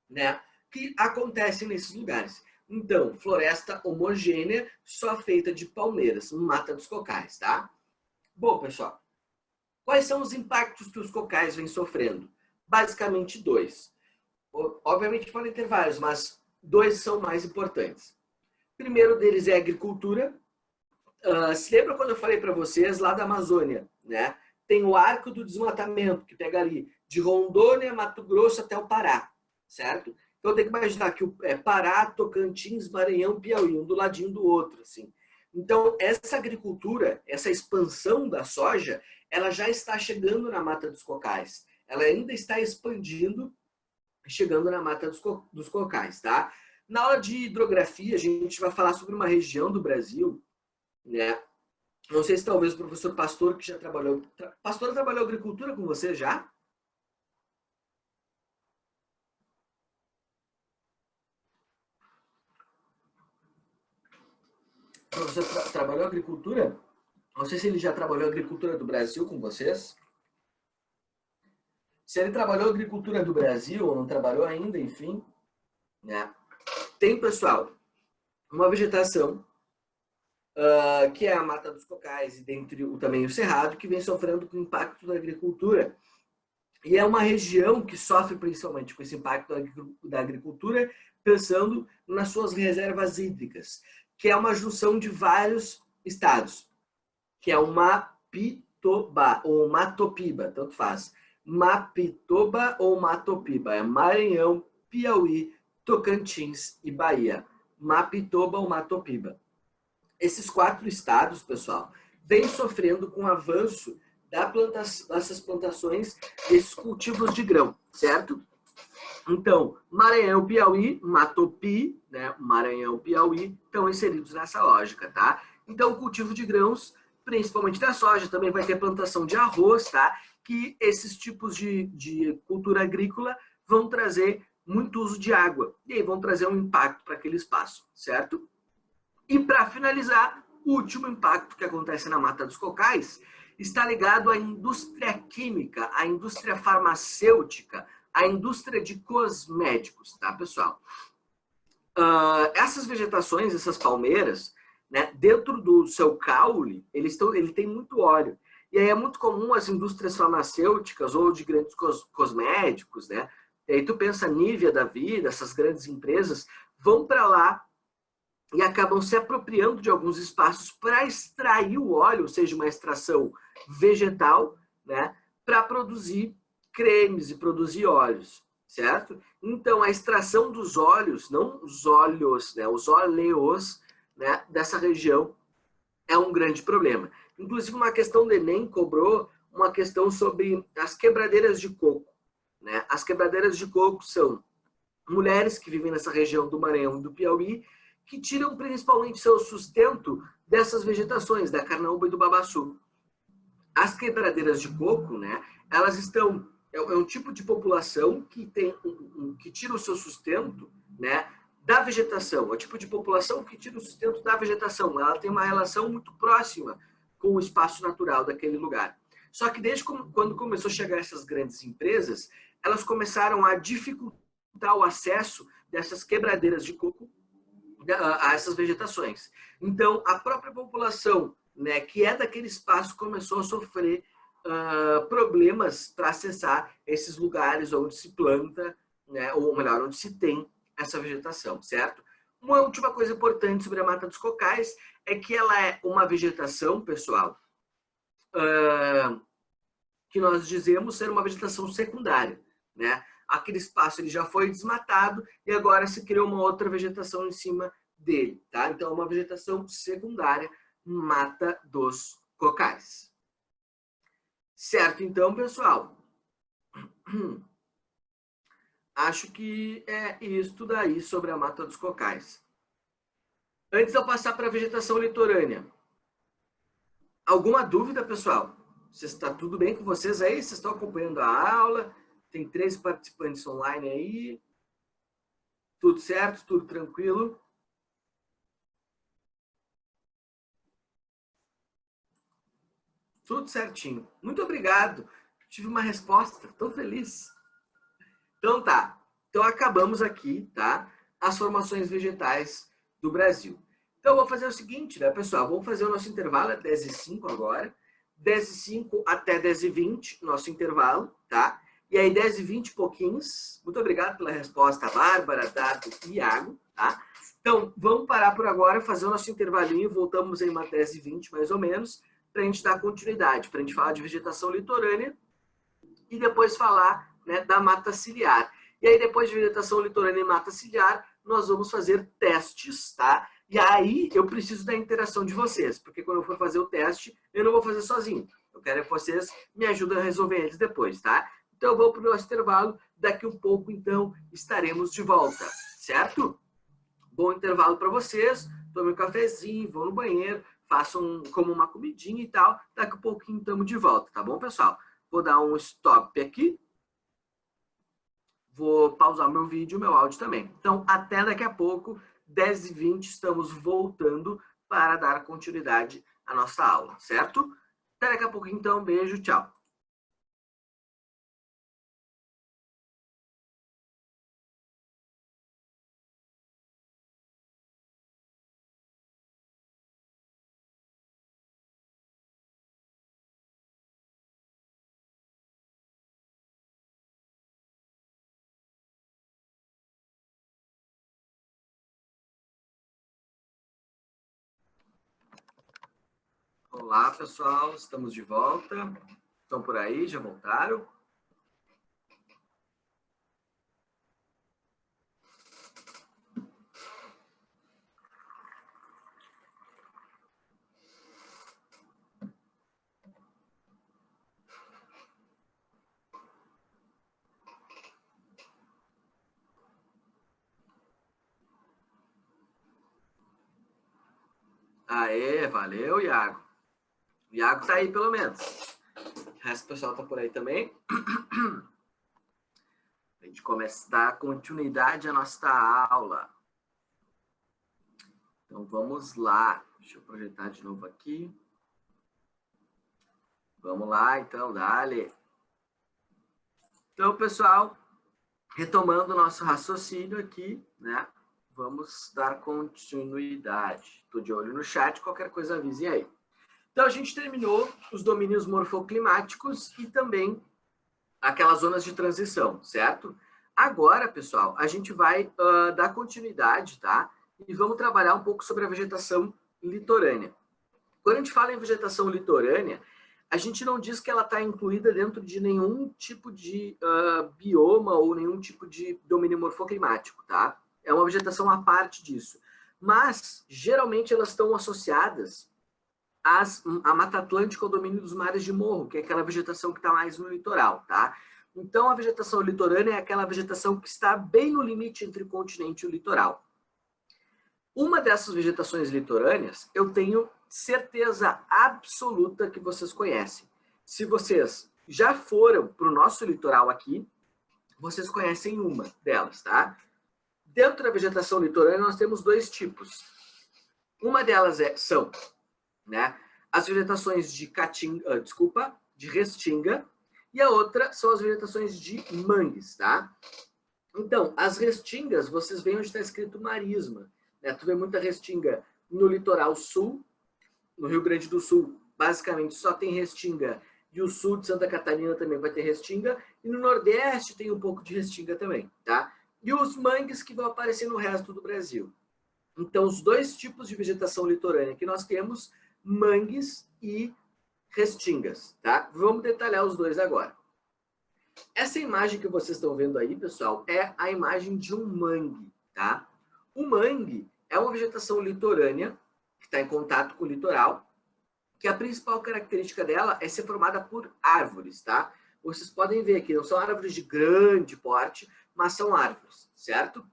Speaker 1: né, que acontecem nesses lugares. Então, floresta homogênea, só feita de palmeiras, Mata dos Cocais, tá? Bom, pessoal, quais são os impactos que os cocais vêm sofrendo? Basicamente dois. Obviamente podem ter vários, mas dois são mais importantes. O primeiro deles é a agricultura. Se lembra quando eu falei para vocês lá da Amazônia, né? Tem o arco do desmatamento, que pega ali de Rondônia, Mato Grosso até o Pará, certo? Então tem que imaginar que é Pará, Tocantins, Maranhão, Piauí, um do ladinho do outro, assim. Então essa agricultura, essa expansão da soja, ela já está chegando na Mata dos Cocais. Ela ainda está expandindo, chegando na Mata dos Cocais, tá? Na aula de hidrografia, a gente vai falar sobre uma região do Brasil, né? Não sei se talvez o professor Pastor, que já trabalhou... Pastor trabalhou agricultura com você já? O professor trabalhou agricultura? Não sei se ele já trabalhou agricultura do Brasil com vocês. Se ele trabalhou agricultura do Brasil ou não trabalhou ainda, enfim, né? Tem, pessoal, uma vegetação que é a Mata dos Cocais e dentre também o Cerrado, que vem sofrendo com o impacto da agricultura. E é uma região que sofre principalmente com esse impacto da agricultura, pensando nas suas reservas hídricas, que é uma junção de vários estados, que é o Mapitoba ou Matopiba, tanto faz. Mapitoba ou Matopiba, é Maranhão, Piauí, Tocantins e Bahia. Mapitoba ou Matopiba. Esses 4 estados, pessoal, vêm sofrendo com o avanço dessas plantações, desses cultivos de grão, certo? Então, Maranhão, Piauí, Matopi, né? Maranhão, Piauí, estão inseridos nessa lógica, tá? Então, o cultivo de grãos, principalmente da soja, também vai ter plantação de arroz, tá? Que esses tipos de cultura agrícola vão trazer muito uso de água e aí vão trazer um impacto para aquele espaço, certo? E para finalizar, O último impacto que acontece na Mata dos Cocais está ligado à indústria química, à indústria farmacêutica, à indústria de cosméticos, tá, pessoal? Essas vegetações, essas palmeiras, né, dentro do seu caule, ele tem muito óleo. E aí é muito comum as indústrias farmacêuticas ou de grandes cosméticos, né? E aí tu pensa Nivea da vida, essas grandes empresas, vão para lá e acabam se apropriando de alguns espaços para extrair o óleo, ou seja, uma extração vegetal, né, para produzir cremes e produzir óleos, certo? Então, a extração dos óleos, não os óleos, né, os óleos, né, dessa região é um grande problema. Inclusive, uma questão do Enem cobrou uma questão sobre as quebradeiras de coco, né? As quebradeiras de coco são mulheres que vivem nessa região do Maranhão e do Piauí, que tiram principalmente seu sustento dessas vegetações, da carnaúba e do babaçu. As quebradeiras de coco, né, elas estão... É um tipo de população que, que tira o seu sustento, né, da vegetação. É o tipo de população que tira o sustento da vegetação. Ela tem uma relação muito próxima com o espaço natural daquele lugar. Só que desde quando começou a chegar essas grandes empresas, elas começaram a dificultar o acesso dessas quebradeiras de coco a essas vegetações. Então, a própria população, né, que é daquele espaço, começou a sofrer problemas para acessar esses lugares onde se planta, né, ou melhor, onde se tem essa vegetação, certo? Uma última coisa importante sobre a Mata dos Cocais é que ela é uma vegetação, pessoal, que nós dizemos ser uma vegetação secundária, né? Aquele espaço ele já foi desmatado e agora se criou uma outra vegetação em cima dele, tá? Então, é uma vegetação secundária, Mata dos Cocais. Certo, então, pessoal? Acho que é isso daí sobre a Mata dos Cocais. Antes de eu passar para a vegetação litorânea, alguma dúvida, pessoal? Está tudo bem com vocês aí? Vocês estão acompanhando a aula? Tem 13 participantes online aí. Tudo certo? Tudo tranquilo? Tudo certinho. Muito obrigado. Tive uma resposta. Estou feliz. Então tá. Então acabamos aqui, tá? As formações vegetais do Brasil. Então eu vou fazer o seguinte, né, pessoal? Vamos fazer o nosso intervalo, é 10h05 agora. 10h05 até 10h20, nosso intervalo, tá? E aí 10h20 pouquinhos. Muito obrigado pela resposta, Bárbara, Dado e Iago, tá? Então, vamos parar por agora, fazer o nosso intervalinho. Voltamos em uma 10h20, mais ou menos, para a gente dar continuidade, para a gente falar de vegetação litorânea e depois falar, né, da mata ciliar. E aí, depois de vegetação litorânea e mata ciliar, nós vamos fazer testes, tá? E aí, eu preciso da interação de vocês, porque quando eu for fazer o teste, eu não vou fazer sozinho. Eu quero que vocês me ajudem a resolver eles depois, tá? Então, eu vou para o nosso intervalo. Daqui um pouco, então, estaremos de volta, certo? Bom intervalo para vocês. Tome um cafezinho, vão no banheiro, façam como uma comidinha e tal. Daqui a pouquinho estamos de volta, tá bom, pessoal? Vou dar um stop aqui. Vou pausar meu vídeo e meu áudio também. Então, até daqui a pouco, 10h20, estamos voltando para dar continuidade à nossa aula, certo? Até daqui a pouco, então. Beijo, tchau. Olá, pessoal. Estamos de volta. Estão por aí? Já voltaram? Aê, valeu, Iago. O Iago tá aí, pelo menos. O resto do pessoal tá por aí também. A gente começa a dar continuidade à nossa aula. Então, vamos lá. Deixa eu projetar de novo aqui. Vamos lá, então, dale. Então, pessoal, retomando o nosso raciocínio aqui, né? Vamos dar continuidade. Estou de olho no chat, qualquer coisa avise aí. Então, a gente terminou os domínios morfoclimáticos e também aquelas zonas de transição, certo? Agora, pessoal, a gente vai dar continuidade, tá? E vamos trabalhar um pouco sobre a vegetação litorânea. Quando a gente fala em vegetação litorânea, a gente não diz que ela está incluída dentro de nenhum tipo de bioma ou nenhum tipo de domínio morfoclimático, tá? É uma vegetação à parte disso. Mas, geralmente, elas estão associadas à Mata Atlântica ou domínio dos mares de morro, que é aquela vegetação que está mais no litoral, tá? Então, a vegetação litorânea é aquela vegetação que está bem no limite entre o continente e o litoral. Uma dessas vegetações litorâneas, eu tenho certeza absoluta que vocês conhecem. Se vocês já foram para o nosso litoral aqui, vocês conhecem uma delas, tá? Dentro da vegetação litorânea, nós temos dois tipos. Uma delas são, né, as vegetações de restinga, e a outra são as vegetações de mangues, tá? Então, as restingas, vocês veem onde está escrito marisma, né? Tu vê muita restinga no litoral sul, no Rio Grande do Sul, basicamente só tem restinga, e o sul de Santa Catarina também vai ter restinga, e no Nordeste tem um pouco de restinga também, tá? E os mangues que vão aparecer no resto do Brasil. Então, os dois tipos de vegetação litorânea que nós temos, mangues e restingas, tá? Vamos detalhar os dois agora. Essa imagem que vocês estão vendo aí, pessoal, é a imagem de um mangue, tá? O mangue é uma vegetação litorânea que está em contato com o litoral, que a principal característica dela é ser formada por árvores, tá? Vocês podem ver aqui, não são árvores de grande porte, mas são árvores, certo?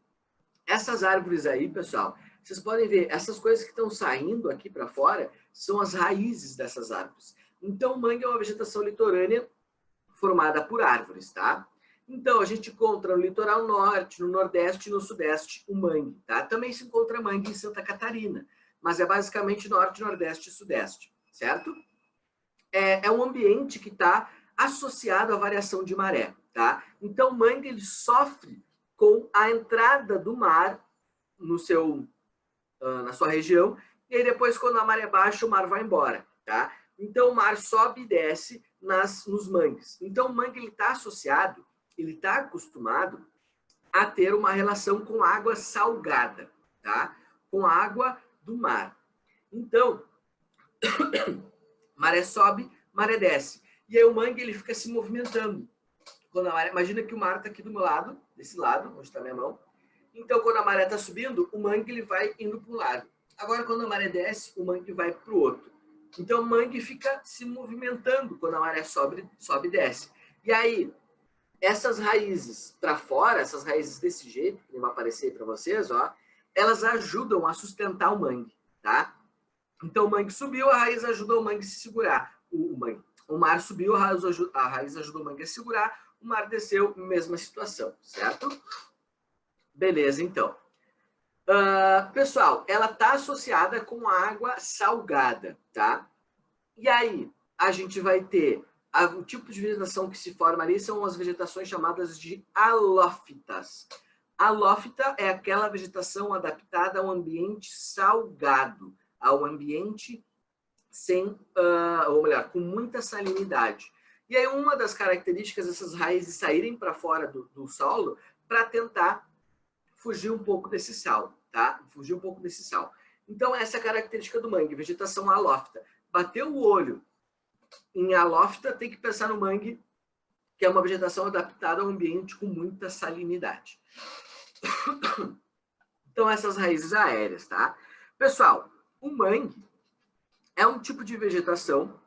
Speaker 1: Essas árvores aí, pessoal, vocês podem ver, essas coisas que estão saindo aqui para fora são as raízes dessas árvores. Então, o mangue é uma vegetação litorânea formada por árvores, tá? Então, a gente encontra no litoral norte, no nordeste e no sudeste o mangue, tá? Também se encontra mangue em Santa Catarina, mas é basicamente norte, nordeste e sudeste, certo? É um ambiente que está associado à variação de maré, tá? Então, o mangue, ele sofre com a entrada do mar no na sua região, e aí depois, quando a maré baixa, o mar vai embora, tá? Então, o mar sobe e desce nos mangues. Então, o mangue está associado, ele está acostumado a ter uma relação com água salgada, tá? Com a água do mar. Então, maré sobe, maré desce. E aí o mangue, ele fica se movimentando. Quando a maré, imagina que o mar está aqui do meu lado, desse lado, onde está minha mão. Então, quando a maré está subindo, o mangue, ele vai indo para um lado. Agora, quando a maré desce, o mangue vai para o outro. Então, o mangue fica se movimentando quando a maré sobe e desce. E aí, essas raízes para fora, essas raízes desse jeito, que vai aparecer para vocês, ó, elas ajudam a sustentar o mangue, tá? Então, o mangue subiu, a raiz ajudou o mangue a se segurar. O mar subiu, a raiz ajudou o mangue a segurar, o mar desceu, mesma situação, certo? Beleza, então. Pessoal, ela está associada com água salgada, tá? E aí, a gente vai ter o tipo de vegetação que se forma ali são as vegetações chamadas de halófitas. Halófita é aquela vegetação adaptada ao ambiente salgado, ao ambiente com muita salinidade. E aí, uma das características dessas raízes saírem para fora do solo para tentar fugir um pouco desse sal, tá? Fugir um pouco desse sal. Então, essa é a característica do mangue, vegetação halófita. Bateu o olho em halófita, tem que pensar no mangue, que é uma vegetação adaptada ao ambiente com muita salinidade. Então, essas raízes aéreas, tá? Pessoal, o mangue é um tipo de vegetação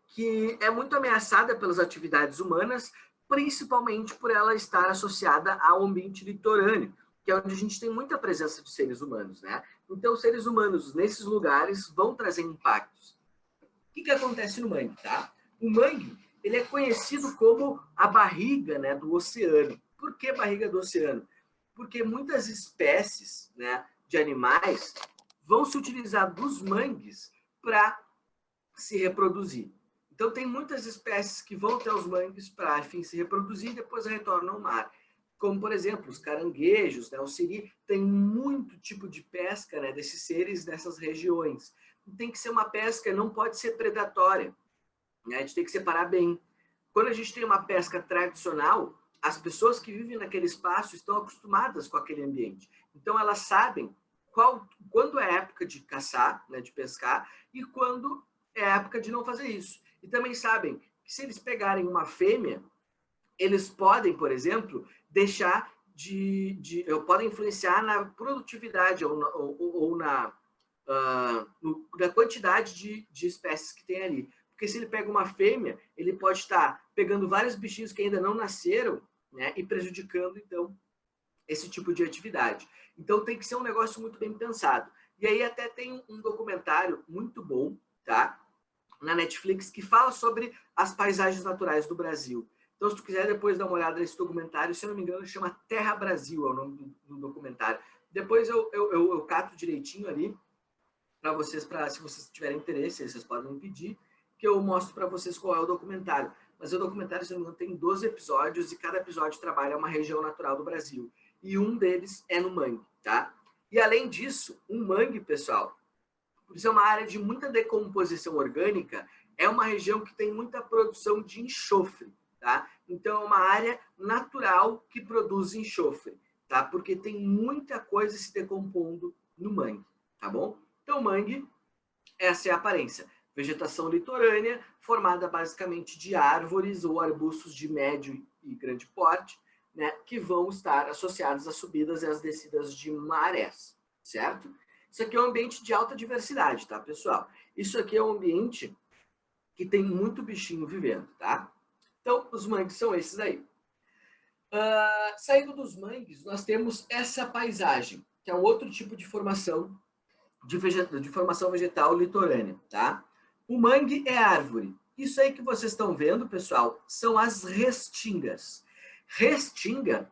Speaker 1: que é muito ameaçada pelas atividades humanas, principalmente por ela estar associada ao ambiente litorâneo, que é onde a gente tem muita presença de seres humanos, né? Então, os seres humanos nesses lugares vão trazer impactos. O que acontece no mangue, tá? O mangue, ele é conhecido como a barriga, né, do oceano. Por que barriga do oceano? Porque muitas espécies, né, de animais vão se utilizar dos mangues para se reproduzir. Então, tem muitas espécies que vão até os mangues para, enfim, se reproduzir e depois retornam ao mar. Como, por exemplo, os caranguejos, né, o siri, tem muito tipo de pesca, né, desses seres nessas regiões. Tem que ser uma pesca, não pode ser predatória, né, a gente tem que separar bem. Quando a gente tem uma pesca tradicional, as pessoas que vivem naquele espaço estão acostumadas com aquele ambiente. Então, elas sabem quando é época de caçar, né, de pescar, e quando é época de não fazer isso. E também sabem que se eles pegarem uma fêmea, eles podem, por exemplo, deixar podem influenciar na produtividade ou na quantidade de espécies que tem ali. Porque se ele pega uma fêmea, ele pode estar pegando vários bichinhos que ainda não nasceram, né, e prejudicando, então, esse tipo de atividade. Então, tem que ser um negócio muito bem pensado. E aí até tem um documentário muito bom, tá? Na Netflix, que fala sobre as paisagens naturais do Brasil. Então, se tu quiser depois dar uma olhada nesse documentário, se eu não me engano, chama Terra Brasil, é o nome do documentário. Depois eu cato direitinho ali para vocês, se vocês tiverem interesse, vocês podem me pedir, que eu mostro para vocês qual é o documentário. Mas o documentário, se eu não me engano, tem 12 episódios e cada episódio trabalha uma região natural do Brasil. E um deles é no mangue, tá? E além disso, um mangue, pessoal, por isso é uma área de muita decomposição orgânica, é uma região que tem muita produção de enxofre, tá? Então é uma área natural que produz enxofre, tá? Porque tem muita coisa se decompondo no mangue, tá bom? Então mangue, essa é a aparência. Vegetação litorânea, formada basicamente de árvores ou arbustos de médio e grande porte, né, que vão estar associados às subidas e às descidas de marés, certo? Isso aqui é um ambiente de alta diversidade, tá, pessoal? Isso aqui é um ambiente que tem muito bichinho vivendo, tá? Então, os mangues são esses aí. Saindo dos mangues, nós temos essa paisagem, que é um outro tipo de formação de formação vegetal litorânea, tá? O mangue é árvore. Isso aí que vocês estão vendo, pessoal, são as restingas. Restinga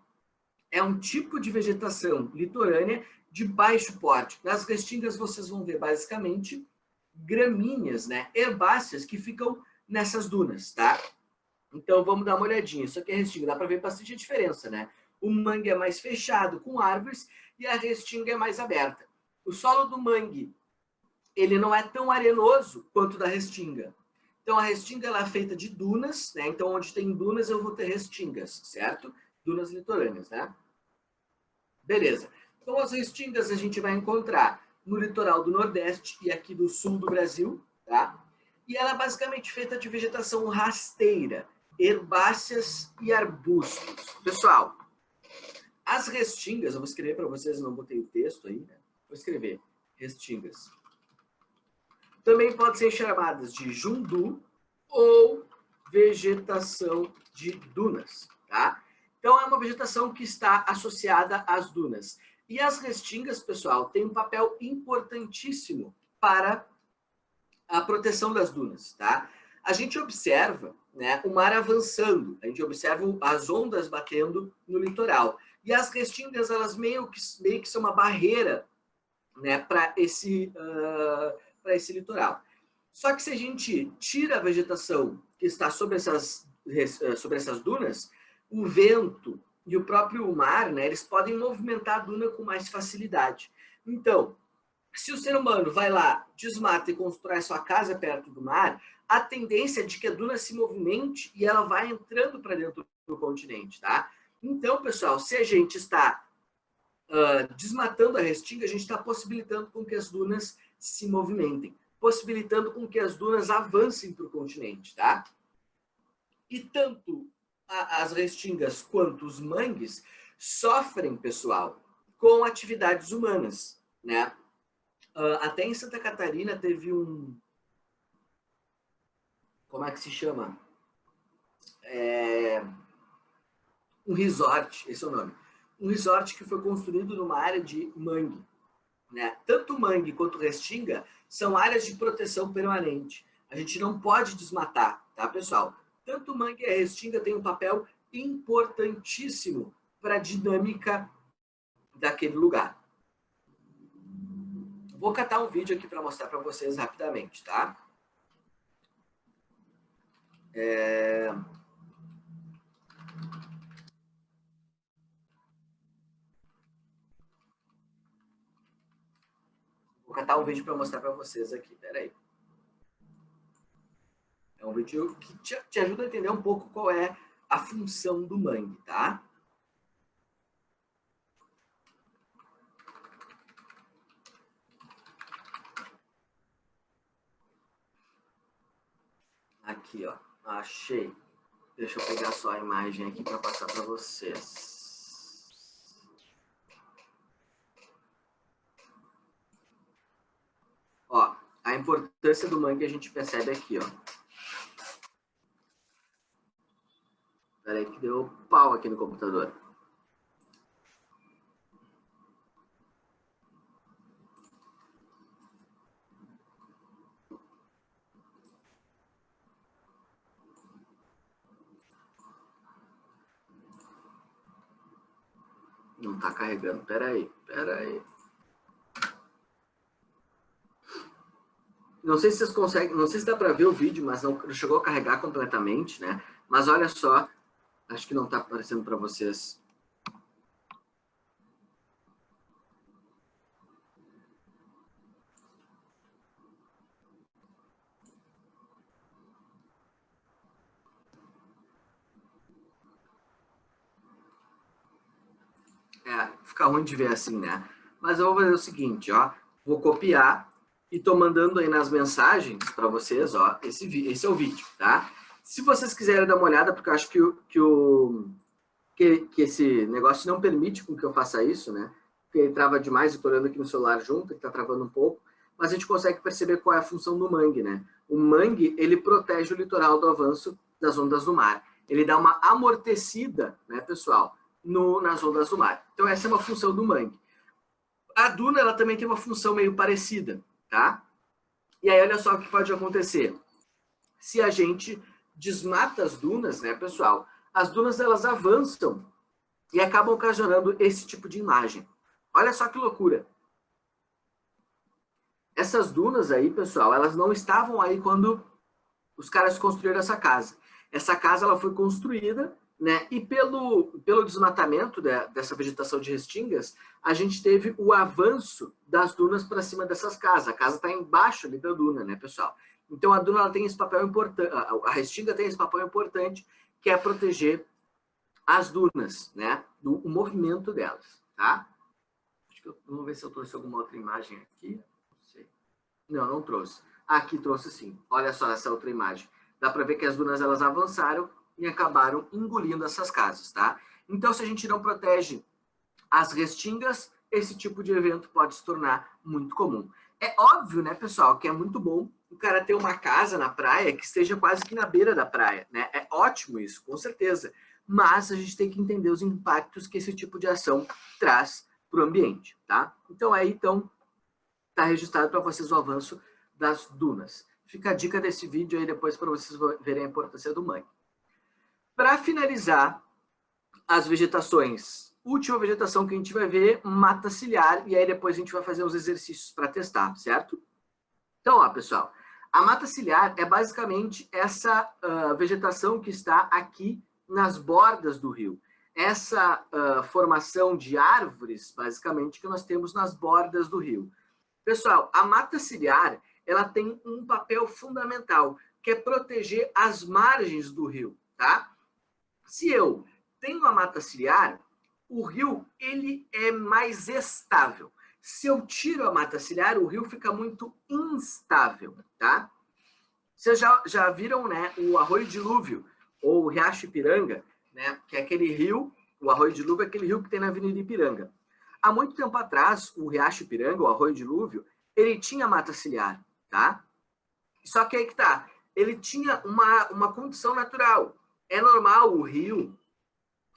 Speaker 1: é um tipo de vegetação litorânea de baixo porte. Nas restingas vocês vão ver basicamente gramíneas, né, herbáceas que ficam nessas dunas, tá? Então vamos dar uma olhadinha. Isso aqui é restinga, dá para ver bastante a diferença, né? O mangue é mais fechado com árvores e a restinga é mais aberta. O solo do mangue, ele não é tão arenoso quanto o da restinga. Então a restinga ela é feita de dunas, né? Então onde tem dunas eu vou ter restingas, certo? Dunas litorâneas, né? Beleza. Então as restingas a gente vai encontrar no litoral do Nordeste e aqui do sul do Brasil, tá? E ela é basicamente feita de vegetação rasteira, herbáceas e arbustos. Pessoal, as restingas, eu vou escrever para vocês, não botei o texto aí, né? Vou escrever restingas. Também podem ser chamadas de jundu ou vegetação de dunas, tá? Então, é uma vegetação que está associada às dunas. E as restingas, pessoal, têm um papel importantíssimo para a proteção das dunas, tá? A gente observa, né, o mar avançando, a gente observa as ondas batendo no litoral. E as restingas, elas meio que são uma barreira, né, para esse litoral. Só que se a gente tira a vegetação que está sobre essas dunas, o vento e o próprio mar, né, eles podem movimentar a duna com mais facilidade. Então, se o ser humano vai lá, desmata e constrói sua casa perto do mar, a tendência é de que a duna se movimente e ela vai entrando para dentro do continente, tá? Então, pessoal, se a gente está desmatando a restinga, a gente está possibilitando com que as dunas se movimentem, possibilitando com que as dunas avancem para o continente, tá? E tanto as restingas quanto os mangues sofrem, pessoal, com atividades humanas, né? Até em Santa Catarina teve um... Como é que se chama? Um resort, esse é o nome. Um resort que foi construído numa área de mangue, né? Tanto mangue quanto restinga são áreas de proteção permanente. A gente não pode desmatar, tá, pessoal? Tanto mangue e a restinga têm um papel importantíssimo para a dinâmica daquele lugar. Vou catar um vídeo aqui para mostrar para vocês rapidamente, tá? Vou catar um vídeo para mostrar para vocês aqui, peraí. É um vídeo que te ajuda a entender um pouco qual é a função do mangue, tá? Aqui, ó, achei. Deixa eu pegar só a imagem aqui para passar para vocês. Ó, a importância do mangue a gente percebe aqui, ó. Peraí que deu pau aqui no computador. Não tá carregando, peraí. Não sei se vocês conseguem, não sei se dá para ver o vídeo, mas não chegou a carregar completamente, né? Mas olha só, acho que não tá aparecendo para vocês. Fica ruim de ver assim, né? Mas eu vou fazer o seguinte, ó. Vou copiar e tô mandando aí nas mensagens para vocês, ó. Esse é o vídeo, tá? Se vocês quiserem dar uma olhada, porque eu acho que esse negócio não permite com que eu faça isso, né? Porque ele trava demais, eu tô olhando aqui no celular junto, ele tá travando um pouco, mas a gente consegue perceber qual é a função do mangue, né? O mangue, ele protege o litoral do avanço das ondas do mar. Ele dá uma amortecida, né, pessoal, nas ondas do mar. Então essa é uma função do mangue. A duna, ela também tem uma função meio parecida, tá? E aí olha só o que pode acontecer. Se a gente desmata as dunas, né, pessoal, as dunas elas avançam e acabam ocasionando esse tipo de imagem. Olha só que loucura. Essas dunas aí, pessoal, elas não estavam aí quando os caras construíram essa casa. Essa casa ela foi construída, né? E pelo desmatamento dessa vegetação de restingas, a gente teve o avanço das dunas para cima dessas casas. A casa está embaixo ali da duna, né, pessoal? Então a duna ela tem esse papel importante, a restinga tem esse papel importante, que é proteger as dunas, né? Do movimento delas, tá? Vamos ver se eu trouxe alguma outra imagem aqui. Não sei. Não trouxe. Aqui trouxe sim. Olha só essa outra imagem. Dá para ver que as dunas elas avançaram e acabaram engolindo essas casas, tá? Então, se a gente não protege as restingas, esse tipo de evento pode se tornar muito comum. É óbvio, né, pessoal, que é muito bom o cara ter uma casa na praia que esteja quase que na beira da praia, né? É ótimo isso, com certeza. Mas a gente tem que entender os impactos que esse tipo de ação traz para o ambiente, tá? Então, tá registrado para vocês o avanço das dunas. Fica a dica desse vídeo aí depois para vocês verem a importância do mangue. Para finalizar, as vegetações. Última vegetação que a gente vai ver, mata ciliar, e aí depois a gente vai fazer os exercícios para testar, certo? Então, ó, pessoal, a mata ciliar é basicamente essa vegetação que está aqui nas bordas do rio. Essa formação de árvores, basicamente, que nós temos nas bordas do rio. Pessoal, a mata ciliar, ela tem um papel fundamental, que é proteger as margens do rio, tá? Se eu tenho a mata ciliar, o rio, ele é mais estável. Se eu tiro a mata ciliar, o rio fica muito instável, tá? Vocês já viram, né, o Arroio Dilúvio, ou o Riacho Ipiranga, né, que é aquele rio, o Arroio Dilúvio é aquele rio que tem na Avenida Ipiranga. Há muito tempo atrás, o Riacho Ipiranga, o Arroio Dilúvio, ele tinha mata ciliar, tá? Só que aí que tá, ele tinha uma condição natural. É normal o rio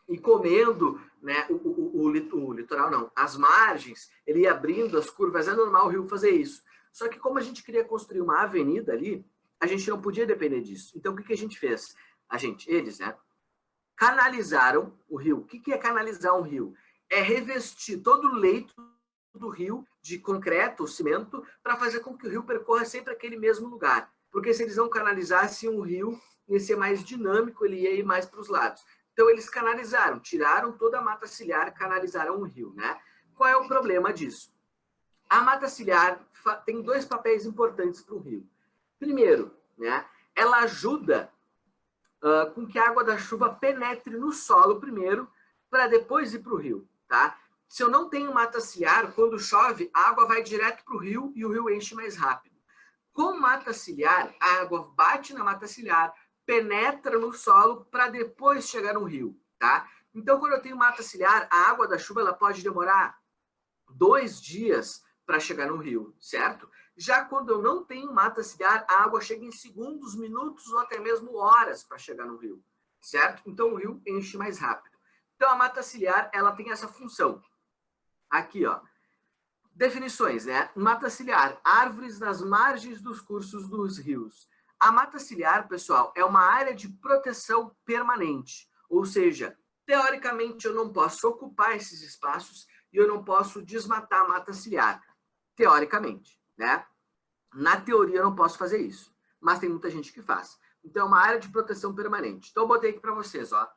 Speaker 1: ir comendo, né, o litoral, não, as margens, ele ia abrindo as curvas, é normal o rio fazer isso. Só que como a gente queria construir uma avenida ali, a gente não podia depender disso. Então, o que a gente fez? Eles, né, canalizaram o rio. O que é canalizar um rio? É revestir todo o leito do rio de concreto, cimento, para fazer com que o rio percorra sempre aquele mesmo lugar. Porque se eles não canalizassem o rio, ia ser mais dinâmico, ele ia ir mais para os lados. Então, eles canalizaram, tiraram toda a mata ciliar, canalizaram o rio, né? Qual é o problema disso? A mata ciliar tem dois papéis importantes para o rio. Primeiro, né, ela ajuda com que a água da chuva penetre no solo primeiro, para depois ir para o rio, tá? Se eu não tenho mata ciliar, quando chove, a água vai direto para o rio e o rio enche mais rápido. Com mata ciliar, a água bate na mata ciliar, penetra no solo para depois chegar no rio, tá? Então, quando eu tenho mata ciliar, a água da chuva ela pode demorar 2 dias para chegar no rio, certo? Já quando eu não tenho mata ciliar, a água chega em segundos, minutos ou até mesmo horas para chegar no rio, certo? Então, o rio enche mais rápido. Então, a mata ciliar, ela tem essa função. Aqui, ó. Definições, né? Mata ciliar, árvores nas margens dos cursos dos rios. A mata ciliar, pessoal, é uma área de proteção permanente. Ou seja, teoricamente, eu não posso ocupar esses espaços e eu não posso desmatar a mata ciliar. Teoricamente, né? Na teoria, eu não posso fazer isso. Mas tem muita gente que faz. Então, é uma área de proteção permanente. Então, eu botei aqui para vocês, ó.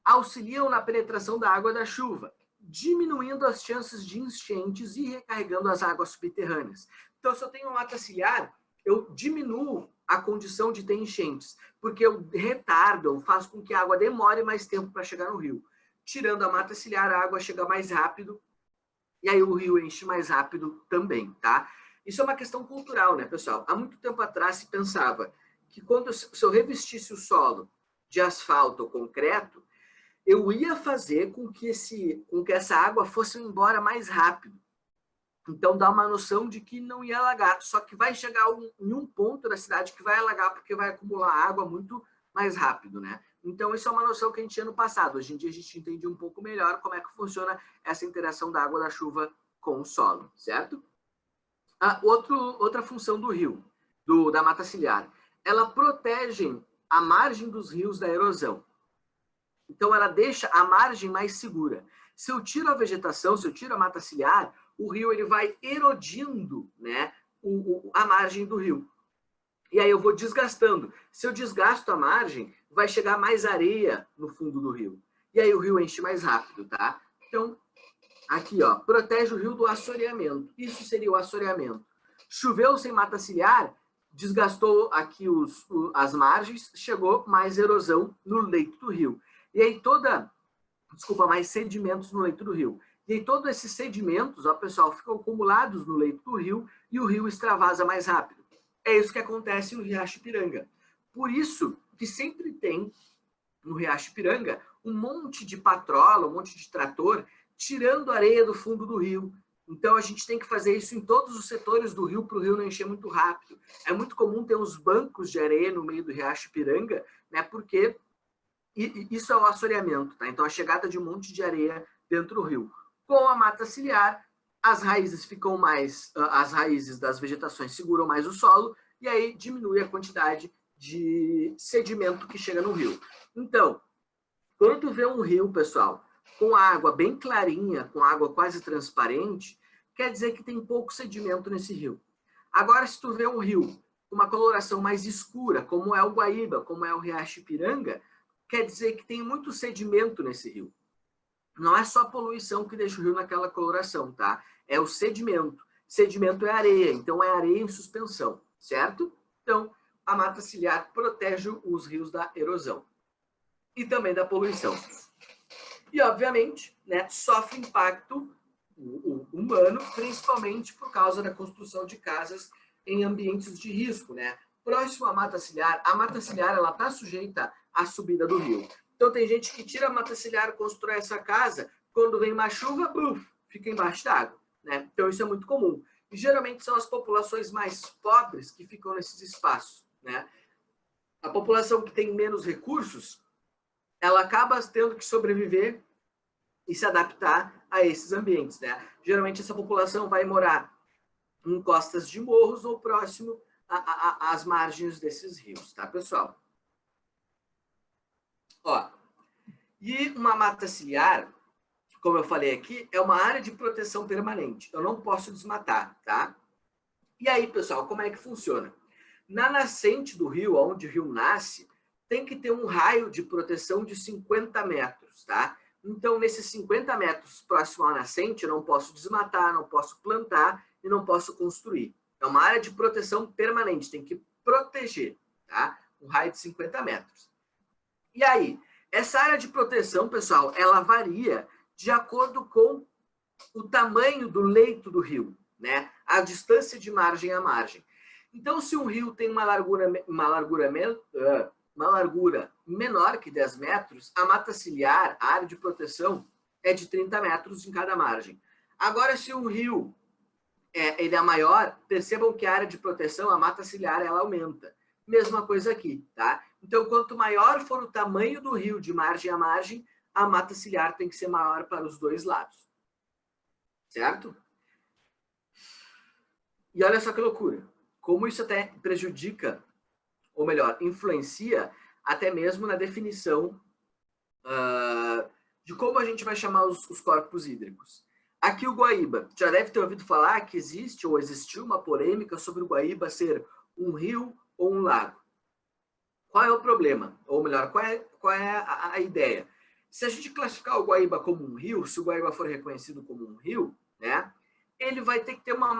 Speaker 1: Auxiliam na penetração da água da chuva, diminuindo as chances de enchentes e recarregando as águas subterrâneas. Então, se eu tenho mata ciliar, eu diminuo a condição de ter enchentes, porque eu retardo, eu faço com que a água demore mais tempo para chegar no rio. Tirando a mata ciliar, a água chega mais rápido, e aí o rio enche mais rápido também, tá? Isso é uma questão cultural, né, pessoal? Há muito tempo atrás se pensava que se eu revestisse o solo de asfalto ou concreto, eu ia fazer com que essa água fosse embora mais rápido. Então, dá uma noção de que não ia alagar. Só que vai chegar em um ponto da cidade que vai alagar, porque vai acumular água muito mais rápido, né? Então, isso é uma noção que a gente tinha no passado. Hoje em dia, a gente entende um pouco melhor como é que funciona essa interação da água da chuva com o solo, certo? Outra função do rio, da mata ciliar, ela protege a margem dos rios da erosão. Então, ela deixa a margem mais segura. Se eu tiro a vegetação, se eu tiro a mata ciliar, o rio ele vai erodindo, né, a margem do rio. E aí eu vou desgastando. Se eu desgasto a margem, vai chegar mais areia no fundo do rio. E aí o rio enche mais rápido, tá? Então, aqui, ó, protege o rio do assoreamento. Isso seria o assoreamento. Choveu sem mata ciliar, desgastou aqui as margens, chegou mais erosão no leito do rio. E aí mais sedimentos no leito do rio. E aí todos esses sedimentos, ó, pessoal, ficam acumulados no leito do rio e o rio extravasa mais rápido. É isso que acontece no Riacho Ipiranga. Por isso que sempre tem no Riacho Ipiranga um monte de patrola, um monte de trator tirando areia do fundo do rio. Então a gente tem que fazer isso em todos os setores do rio para o rio não encher muito rápido. É muito comum ter uns bancos de areia no meio do Riacho Ipiranga, né? Porque isso é o assoreamento, tá? Então a chegada de um monte de areia dentro do rio. Com a mata ciliar, as raízes ficam mais, as raízes das vegetações seguram mais o solo e aí diminui a quantidade de sedimento que chega no rio. Então, quando tu vê um rio, pessoal, com água bem clarinha, com água quase transparente, quer dizer que tem pouco sedimento nesse rio. Agora, se tu vê um rio com uma coloração mais escura, como é o Guaíba, como é o Riacho Ipiranga, quer dizer que tem muito sedimento nesse rio. Não é só a poluição que deixa o rio naquela coloração, tá? É o sedimento. Sedimento é areia, então é areia em suspensão, certo? Então, a mata ciliar protege os rios da erosão e também da poluição. E, obviamente, né, sofre impacto humano, principalmente por causa da construção de casas em ambientes de risco, né? Próximo à mata ciliar, a mata ciliar ela está sujeita à subida do rio. Então, tem gente que tira a mata ciliar, constrói essa casa, quando vem uma chuva, fica embaixo d'água, né? Então, isso é muito comum. E, geralmente, são as populações mais pobres que ficam nesses espaços, né? A população que tem menos recursos, ela acaba tendo que sobreviver e se adaptar a esses ambientes, né? Geralmente, essa população vai morar em costas de morros ou próximo às margens desses rios, tá, pessoal? Ó, e uma mata ciliar, como eu falei aqui, é uma área de proteção permanente. Eu não posso desmatar, tá? E aí, pessoal, como é que funciona? Na nascente do rio, onde o rio nasce, tem que ter um raio de proteção de 50 metros, tá? Então, nesses 50 metros próximo à nascente, eu não posso desmatar, não posso plantar e não posso construir. É uma área de proteção permanente, tem que proteger, tá? Um raio de 50 metros. E aí, essa área de proteção, pessoal, ela varia de acordo com o tamanho do leito do rio, né? A distância de margem a margem. Então, se um rio tem uma largura menor que 10 metros, a mata ciliar, a área de proteção, é de 30 metros em cada margem. Agora, se um rio ele é maior, percebam que a área de proteção, a mata ciliar, ela aumenta. Mesma coisa aqui, tá? Então, quanto maior for o tamanho do rio de margem a margem, a mata ciliar tem que ser maior para os dois lados. Certo? E olha só que loucura. Como isso até prejudica, ou melhor, influencia até mesmo na definição de como a gente vai chamar os corpos hídricos. Aqui o Guaíba. Já deve ter ouvido falar que existe ou existiu uma polêmica sobre o Guaíba ser um rio ou um lago. Qual é o problema? Ou melhor, qual é a ideia? Se a gente classificar o Guaíba como um rio, se o Guaíba for reconhecido como um rio, né, ele vai ter que ter uma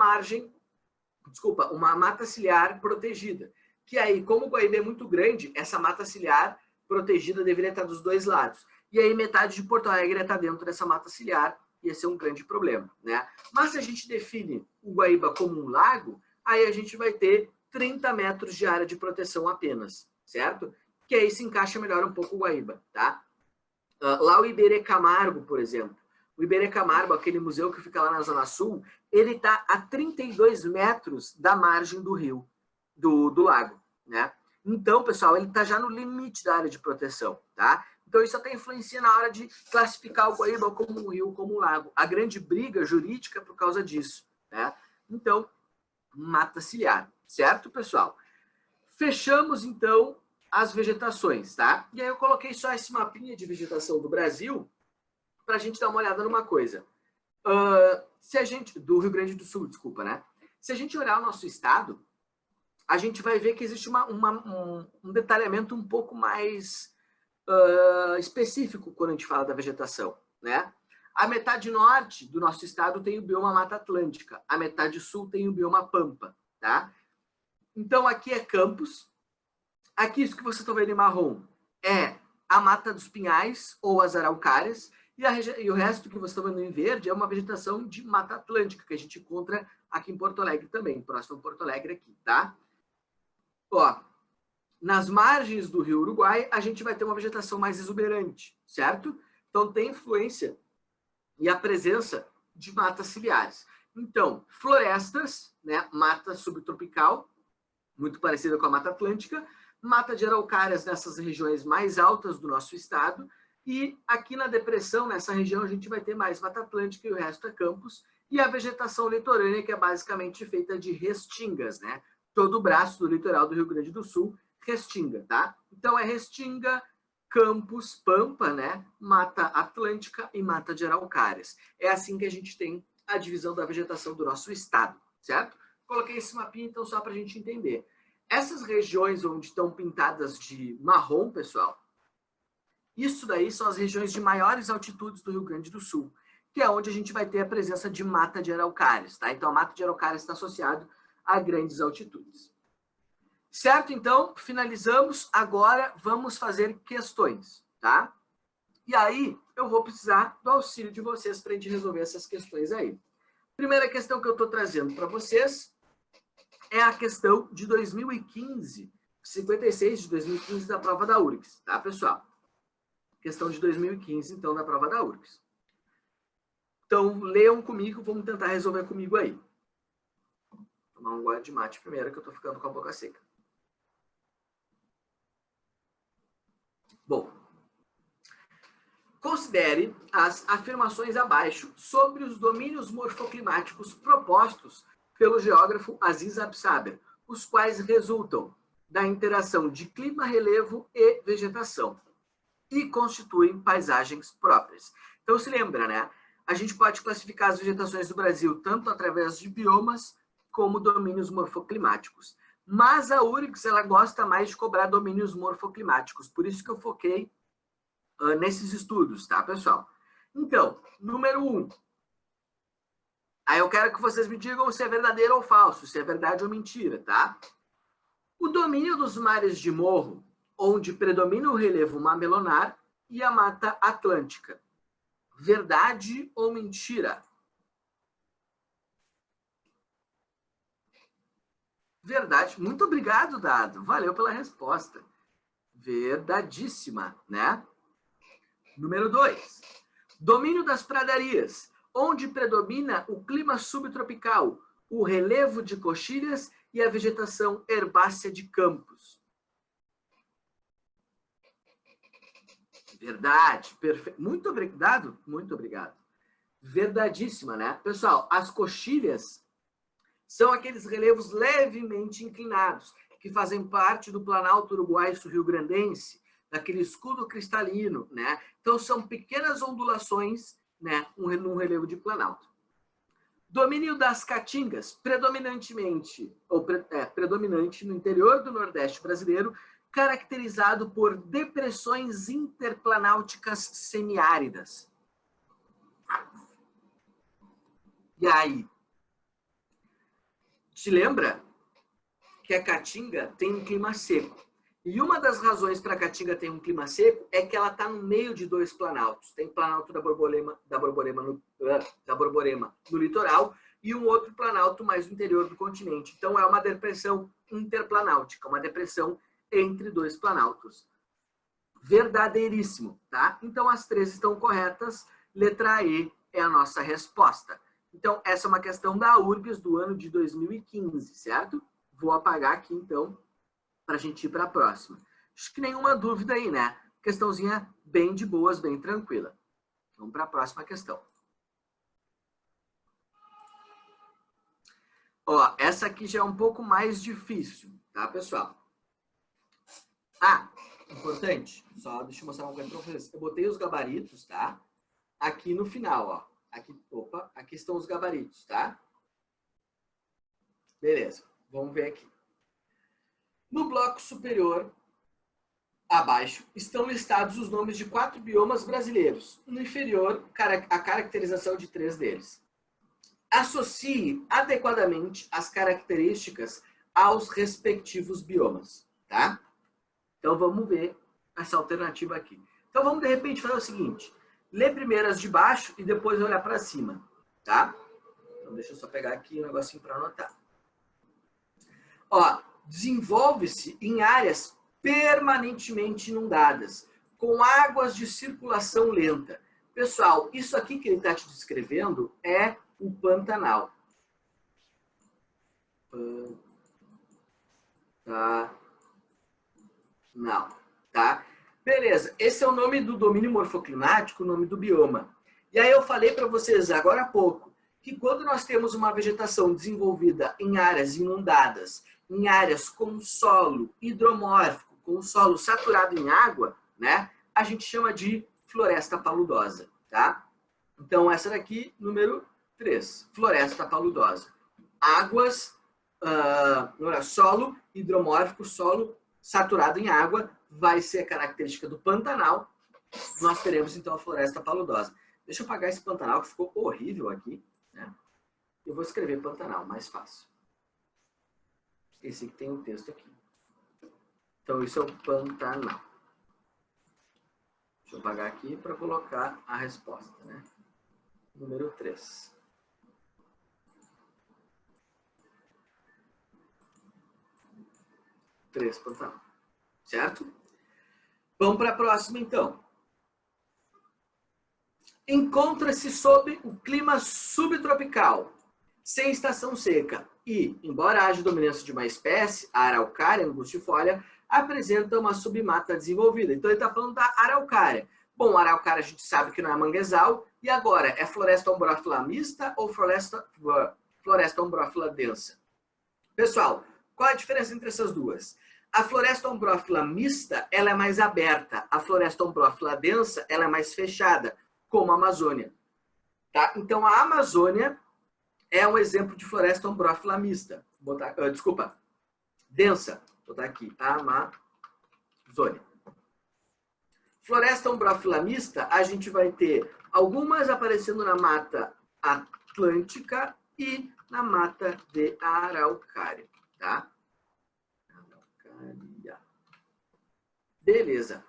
Speaker 1: mata ciliar protegida. Que aí, como o Guaíba é muito grande, essa mata ciliar protegida deveria estar dos dois lados. E aí metade de Porto Alegre ia estar dentro dessa mata ciliar, ia ser um grande problema, né? Mas se a gente define o Guaíba como um lago, aí a gente vai ter 30 metros de área de proteção apenas, certo? Que aí se encaixa melhor um pouco o Guaíba, tá? Lá o Iberê Camargo, por exemplo. O Iberê Camargo, aquele museu que fica lá na Zona Sul, ele está a 32 metros da margem do rio, do lago, né? Então, pessoal, ele está já no limite da área de proteção, tá? Então, isso até influencia na hora de classificar o Guaíba como um rio, como um lago. A grande briga jurídica é por causa disso, né? Então, mata ciliar, certo, pessoal? Fechamos, então, as vegetações, tá? E aí eu coloquei só esse mapinha de vegetação do Brasil para a gente dar uma olhada numa coisa. Do Rio Grande do Sul, desculpa, né? Se a gente olhar o nosso estado, a gente vai ver que existe um detalhamento um pouco mais específico quando a gente fala da vegetação, né? A metade norte do nosso estado tem o bioma Mata Atlântica, a metade sul tem o bioma Pampa, tá? Então, aqui é Campos, aqui isso que vocês estão vendo em marrom é a Mata dos Pinhais ou as Araucárias, e o resto que vocês estão vendo em verde é uma vegetação de Mata Atlântica, que a gente encontra aqui em Porto Alegre também, próximo a Porto Alegre aqui, tá? Ó, nas margens do Rio Uruguai, a gente vai ter uma vegetação mais exuberante, certo? Então, tem influência e a presença de matas ciliares. Então, florestas, né, mata subtropical, muito parecida com a Mata Atlântica, mata de araucárias nessas regiões mais altas do nosso estado, e aqui na depressão, nessa região, a gente vai ter mais Mata Atlântica e o resto é campos, e a vegetação litorânea, que é basicamente feita de restingas, né? Todo o braço do litoral do Rio Grande do Sul, restinga, tá? Então é restinga, campos, pampa, né? Mata Atlântica e mata de araucárias. É assim que a gente tem a divisão da vegetação do nosso estado, certo? Coloquei esse mapinha, então, só para a gente entender. Essas regiões onde estão pintadas de marrom, pessoal, isso daí são as regiões de maiores altitudes do Rio Grande do Sul, que é onde a gente vai ter a presença de mata de araucárias, tá? Então, a mata de araucárias está associado a grandes altitudes. Certo? Então, finalizamos. Agora, vamos fazer questões, tá? E aí, eu vou precisar do auxílio de vocês para a gente resolver essas questões aí. Primeira questão que eu estou trazendo para vocês é a questão de 2015, 56 de 2015 da prova da URGS, tá, pessoal? Questão de 2015, então, da prova da URGS. Então, leiam comigo, vamos tentar resolver comigo aí. Vou tomar um gole de mate primeiro, que eu estou ficando com a boca seca. Bom, considere as afirmações abaixo sobre os domínios morfoclimáticos propostos pelo geógrafo Aziz Absaber, os quais resultam da interação de clima, relevo e vegetação e constituem paisagens próprias. Então se lembra, né? A gente pode classificar as vegetações do Brasil tanto através de biomas como domínios morfoclimáticos. Mas a URGS, ela gosta mais de cobrar domínios morfoclimáticos, por isso que eu foquei nesses estudos, tá, pessoal? Então, número 1. Aí eu quero que vocês me digam se é verdadeiro ou falso, se é verdade ou mentira, tá? O domínio dos mares de morro, onde predomina o relevo mamelonar e a Mata Atlântica. Verdade ou mentira? Verdade. Muito obrigado, Dado. Valeu pela resposta. Verdadíssima, né? Número 2. Domínio das pradarias, onde predomina o clima subtropical, o relevo de coxilhas e a vegetação herbácea de campos. Verdade, perfeito. Muito obrigado, muito obrigado. Verdadíssima, né? Pessoal, as coxilhas são aqueles relevos levemente inclinados, que fazem parte do Planalto Uruguai-Sul-Rio-Grandense, daquele escudo cristalino, né? Então, são pequenas ondulações, né, num relevo de planalto. Domínio das caatingas, predominante no interior do Nordeste brasileiro, caracterizado por depressões interplanáuticas semiáridas. E aí? Te lembra que a caatinga tem um clima seco? E uma das razões para a caatinga ter um clima seco é que ela está no meio de dois planaltos. Tem planalto da Borborema no litoral e um outro planalto mais no interior do continente. Então, é uma depressão interplanáutica, uma depressão entre dois planaltos. Verdadeiríssimo, tá? Então, as três estão corretas. Letra E é a nossa resposta. Então, essa é uma questão da URGS do ano de 2015, certo? Vou apagar aqui, então, para a gente ir para a próxima. Acho que nenhuma dúvida aí, né? Questãozinha bem de boas, bem tranquila. Vamos para a próxima questão. Ó, essa aqui já é um pouco mais difícil, tá, pessoal? Ah, importante, só deixa eu mostrar uma coisa para vocês. Eu botei os gabaritos, tá? Aqui no final, ó. Aqui, opa, aqui estão os gabaritos, tá? Beleza, vamos ver aqui. No bloco superior, abaixo, estão listados os nomes de 4 biomas brasileiros. No inferior, a caracterização de 3 deles. Associe adequadamente as características aos respectivos biomas, tá? Então, vamos ver essa alternativa aqui. Então, vamos, de repente, fazer o seguinte. Ler primeiro as de baixo e depois olhar para cima, tá? Então, deixa eu só pegar aqui um negocinho para anotar. Ó, desenvolve-se em áreas permanentemente inundadas, com águas de circulação lenta. Pessoal, isso aqui que ele está te descrevendo é o Pantanal. Pantanal, tá? Beleza, esse é o nome do domínio morfoclimático, o nome do bioma. E aí eu falei para vocês agora há pouco, que quando nós temos uma vegetação desenvolvida em áreas inundadas, em áreas com solo hidromórfico, com solo saturado em água, né, a gente chama de floresta paludosa, tá? Então, essa daqui, número 3, floresta paludosa. Águas, solo hidromórfico, solo saturado em água, vai ser a característica do Pantanal. Nós teremos, então, a floresta paludosa. Deixa eu apagar esse Pantanal, que ficou horrível aqui, né? Eu vou escrever Pantanal, mais fácil. Esse que tem um texto aqui. Então, isso é o Pantanal. Deixa eu apagar aqui para colocar a resposta, né? Número 3. Pantanal. Certo? Vamos para a próxima, então. Encontra-se sob o clima subtropical, sem estação seca e, embora haja dominância de uma espécie, a araucária angustifolia, apresenta uma submata desenvolvida. Então, ele está falando da araucária. Bom, a araucária a gente sabe que não é manguezal. E agora, é floresta ombrófila mista ou floresta ombrófila densa? Pessoal, qual a diferença entre essas duas? A floresta ombrófila mista, ela é mais aberta. A floresta ombrófila densa, ela é mais fechada. como a Amazônia. Tá? Então, a Amazônia é um exemplo de floresta ombrófila mista. Desculpa, densa. Vou botar aqui, Amazônia. Floresta ombrófila mista, a gente vai ter algumas aparecendo na Mata Atlântica e na Mata de Araucária, tá? Araucária. Beleza.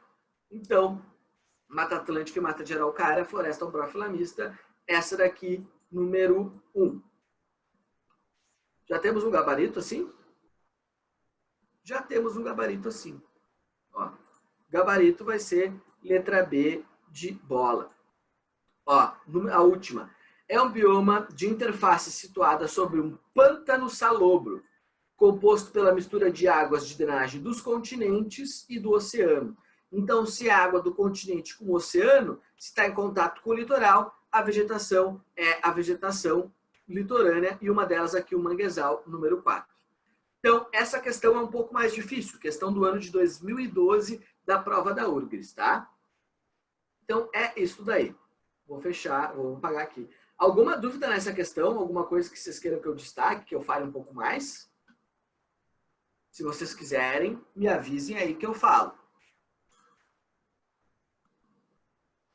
Speaker 1: Então, Mata Atlântica e Mata de Araucária, floresta ombrófila mista, essa daqui, número 1. Já temos um gabarito assim? Já temos um gabarito assim. Ó, gabarito vai ser letra B de bola. Ó, a última. É um bioma de interface situada sobre um pântano salobro, composto pela mistura de águas de drenagem dos continentes e do oceano. Então, se a água do continente com o oceano está em contato com o litoral, a vegetação é a vegetação litorânea, e uma delas aqui, o manguezal, número 4. Então, essa questão é um pouco mais difícil, questão do ano de 2012 da prova da URGS, tá? Então, é isso daí. Vou fechar, vou apagar aqui. Alguma dúvida nessa questão? Alguma coisa que vocês queiram que eu destaque, que eu fale um pouco mais? Se vocês quiserem, me avisem aí que eu falo.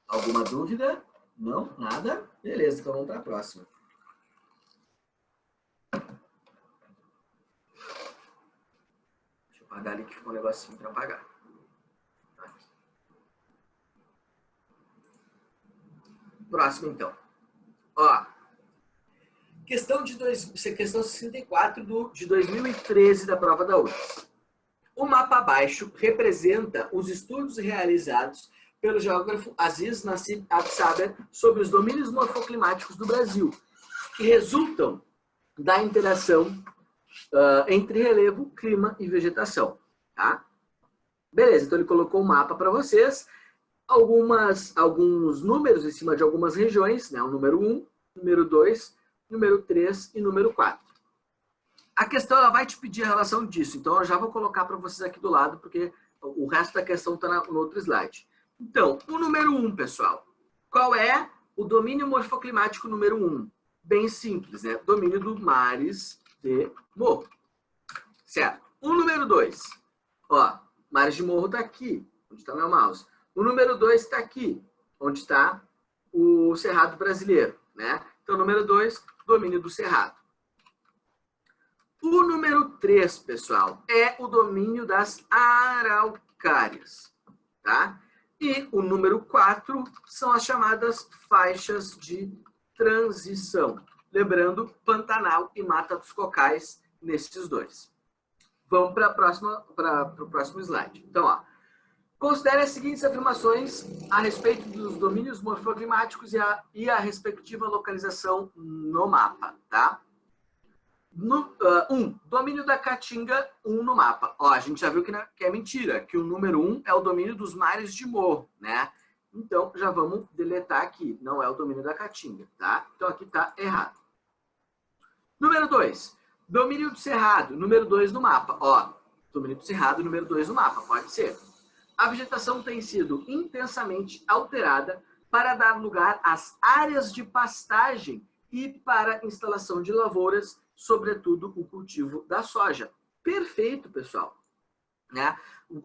Speaker 1: Alguma dúvida? Não? Nada? Beleza, então vamos para a próxima. Deixa eu apagar ali que ficou um negocinho para apagar. Aqui. Próximo, então. Ó, questão 64 de 2013 da prova da URGS. O mapa abaixo representa os estudos realizados pelo geógrafo Aziz Nassib Absaber sobre os domínios morfoclimáticos do Brasil, que resultam da interação entre relevo, clima e vegetação. Tá? Beleza, então ele colocou um mapa para vocês, alguns números em cima de algumas regiões, né? O número 1, número 2, número 3 e número 4. A questão ela vai te pedir a relação disso, então eu já vou colocar para vocês aqui do lado, porque o resto da questão está no outro slide. Então, o número 1, pessoal. Qual é o domínio morfoclimático número 1? Bem simples, né? Domínio dos mares de morro. Certo. O número 2. Ó, mares de morro está aqui, onde está meu mouse. O número 2 está aqui, onde está o Cerrado brasileiro, né? Então, número 2, domínio do Cerrado. O número 3, pessoal, é o domínio das araucárias, tá? E o número 4 são as chamadas faixas de transição. Lembrando, Pantanal e Mata dos Cocais nesses dois. Vamos para o próximo slide. Então, ó, considere as seguintes afirmações a respeito dos domínios morfoclimáticos e a respectiva localização no mapa, tá? Domínio da Caatinga, 1 no mapa. Ó, a gente já viu que é mentira, que o número 1 é o domínio dos mares de morro, né? Então, já vamos deletar aqui. Não é o domínio da Caatinga, tá? Então, aqui tá errado. Número 2. Domínio do Cerrado, número 2 no mapa. Ó, domínio do Cerrado, número 2 no mapa. Pode ser. A vegetação tem sido intensamente alterada para dar lugar às áreas de pastagem e para instalação de lavouras, sobretudo o cultivo da soja. Perfeito, pessoal. Né?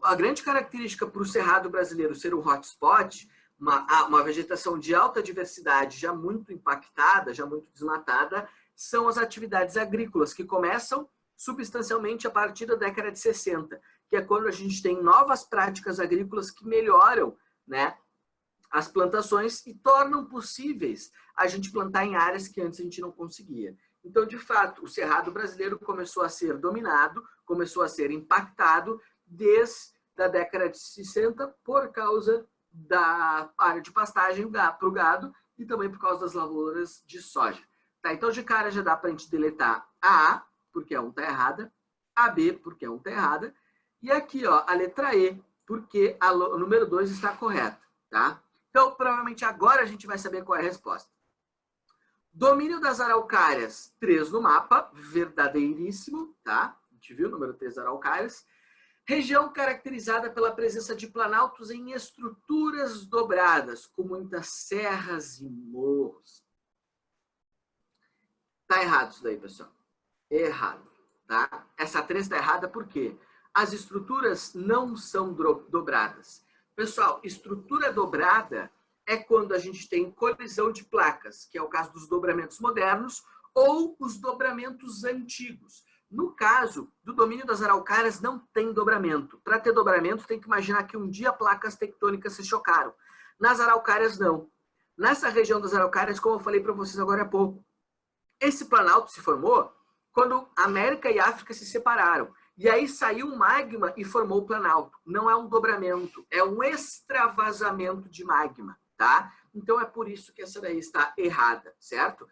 Speaker 1: A grande característica para o Cerrado brasileiro ser um hotspot, uma vegetação de alta diversidade, já muito impactada, já muito desmatada, são as atividades agrícolas, que começam substancialmente a partir da década de 60, que é quando a gente tem novas práticas agrícolas que melhoram, né, as plantações e tornam possíveis a gente plantar em áreas que antes a gente não conseguia. Então, de fato, o Cerrado brasileiro começou a ser dominado, começou a ser impactado desde a década de 60 por causa da área de pastagem para o gado e também por causa das lavouras de soja. Tá, então, de cara, já dá para a gente deletar a A, porque a 1 está errada, a B, porque a 1 está errada, e aqui, ó, a letra E, porque o número 2 está correta, tá? Então, provavelmente agora a gente vai saber qual é a resposta. Domínio das araucárias, 3 no mapa, verdadeiríssimo, tá? A gente viu o número 3 das araucárias. Região caracterizada pela presença de planaltos em estruturas dobradas, com muitas serras e morros. Tá errado isso daí, pessoal. Errado, tá? Essa 3 está errada por quê? As estruturas não são dobradas. Pessoal, estrutura dobrada é quando a gente tem colisão de placas, que é o caso dos dobramentos modernos ou os dobramentos antigos. No caso do domínio das araucárias, não tem dobramento. Para ter dobramento, tem que imaginar que um dia placas tectônicas se chocaram. Nas araucárias, não. Nessa região das araucárias, como eu falei para vocês agora há pouco, esse planalto se formou quando América e África se separaram. E aí saiu o magma e formou o planalto. Não é um dobramento, é um extravasamento de magma, tá? Então é por isso que essa daí está errada, certo?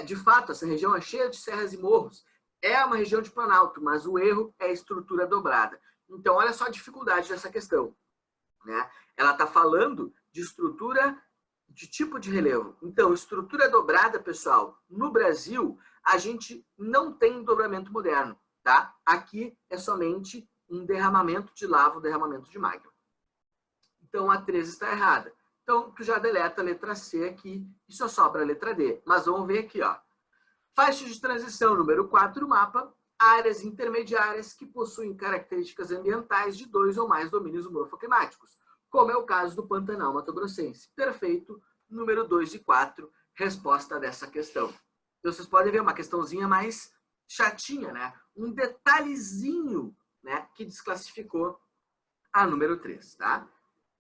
Speaker 1: De fato, essa região é cheia de serras e morros. É uma região de planalto, mas o erro é a estrutura dobrada. Então, olha só a dificuldade dessa questão, né? Ela está falando de estrutura de tipo de relevo. Então, estrutura dobrada, pessoal, no Brasil, a gente não tem dobramento moderno, tá? Aqui é somente um derramamento de lava, um derramamento de magma. Então, a 13 está errada. Então, tu já deleta a letra C aqui e só sobra a letra D. Mas vamos ver aqui, ó. Faixa de transição número 4 do mapa, áreas intermediárias que possuem características ambientais de 2 ou mais domínios morfoclimáticos, como é o caso do Pantanal Mato-Grossense. Perfeito, número 2 e 4, resposta dessa questão. Então, vocês podem ver uma questãozinha mais chatinha, né? Um detalhezinho, né, que desclassificou a número 3, tá?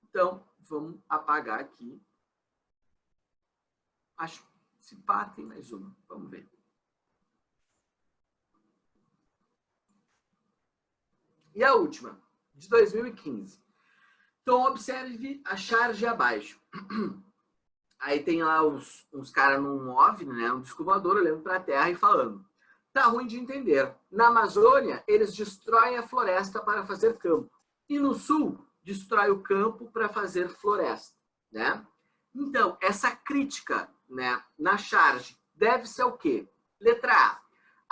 Speaker 1: Então, vamos apagar aqui. Acho que se pá, tem mais uma. Vamos ver. E a última, de 2015. Então, observe a charge abaixo. Aí tem lá uns caras num OVNI, né, um disco voador, olhando para a Terra e falando. Tá ruim de entender. Na Amazônia, eles destroem a floresta para fazer campo. E no Sul, destrói o campo para fazer floresta, né? Então, essa crítica, né, na charge deve ser o quê? Letra A.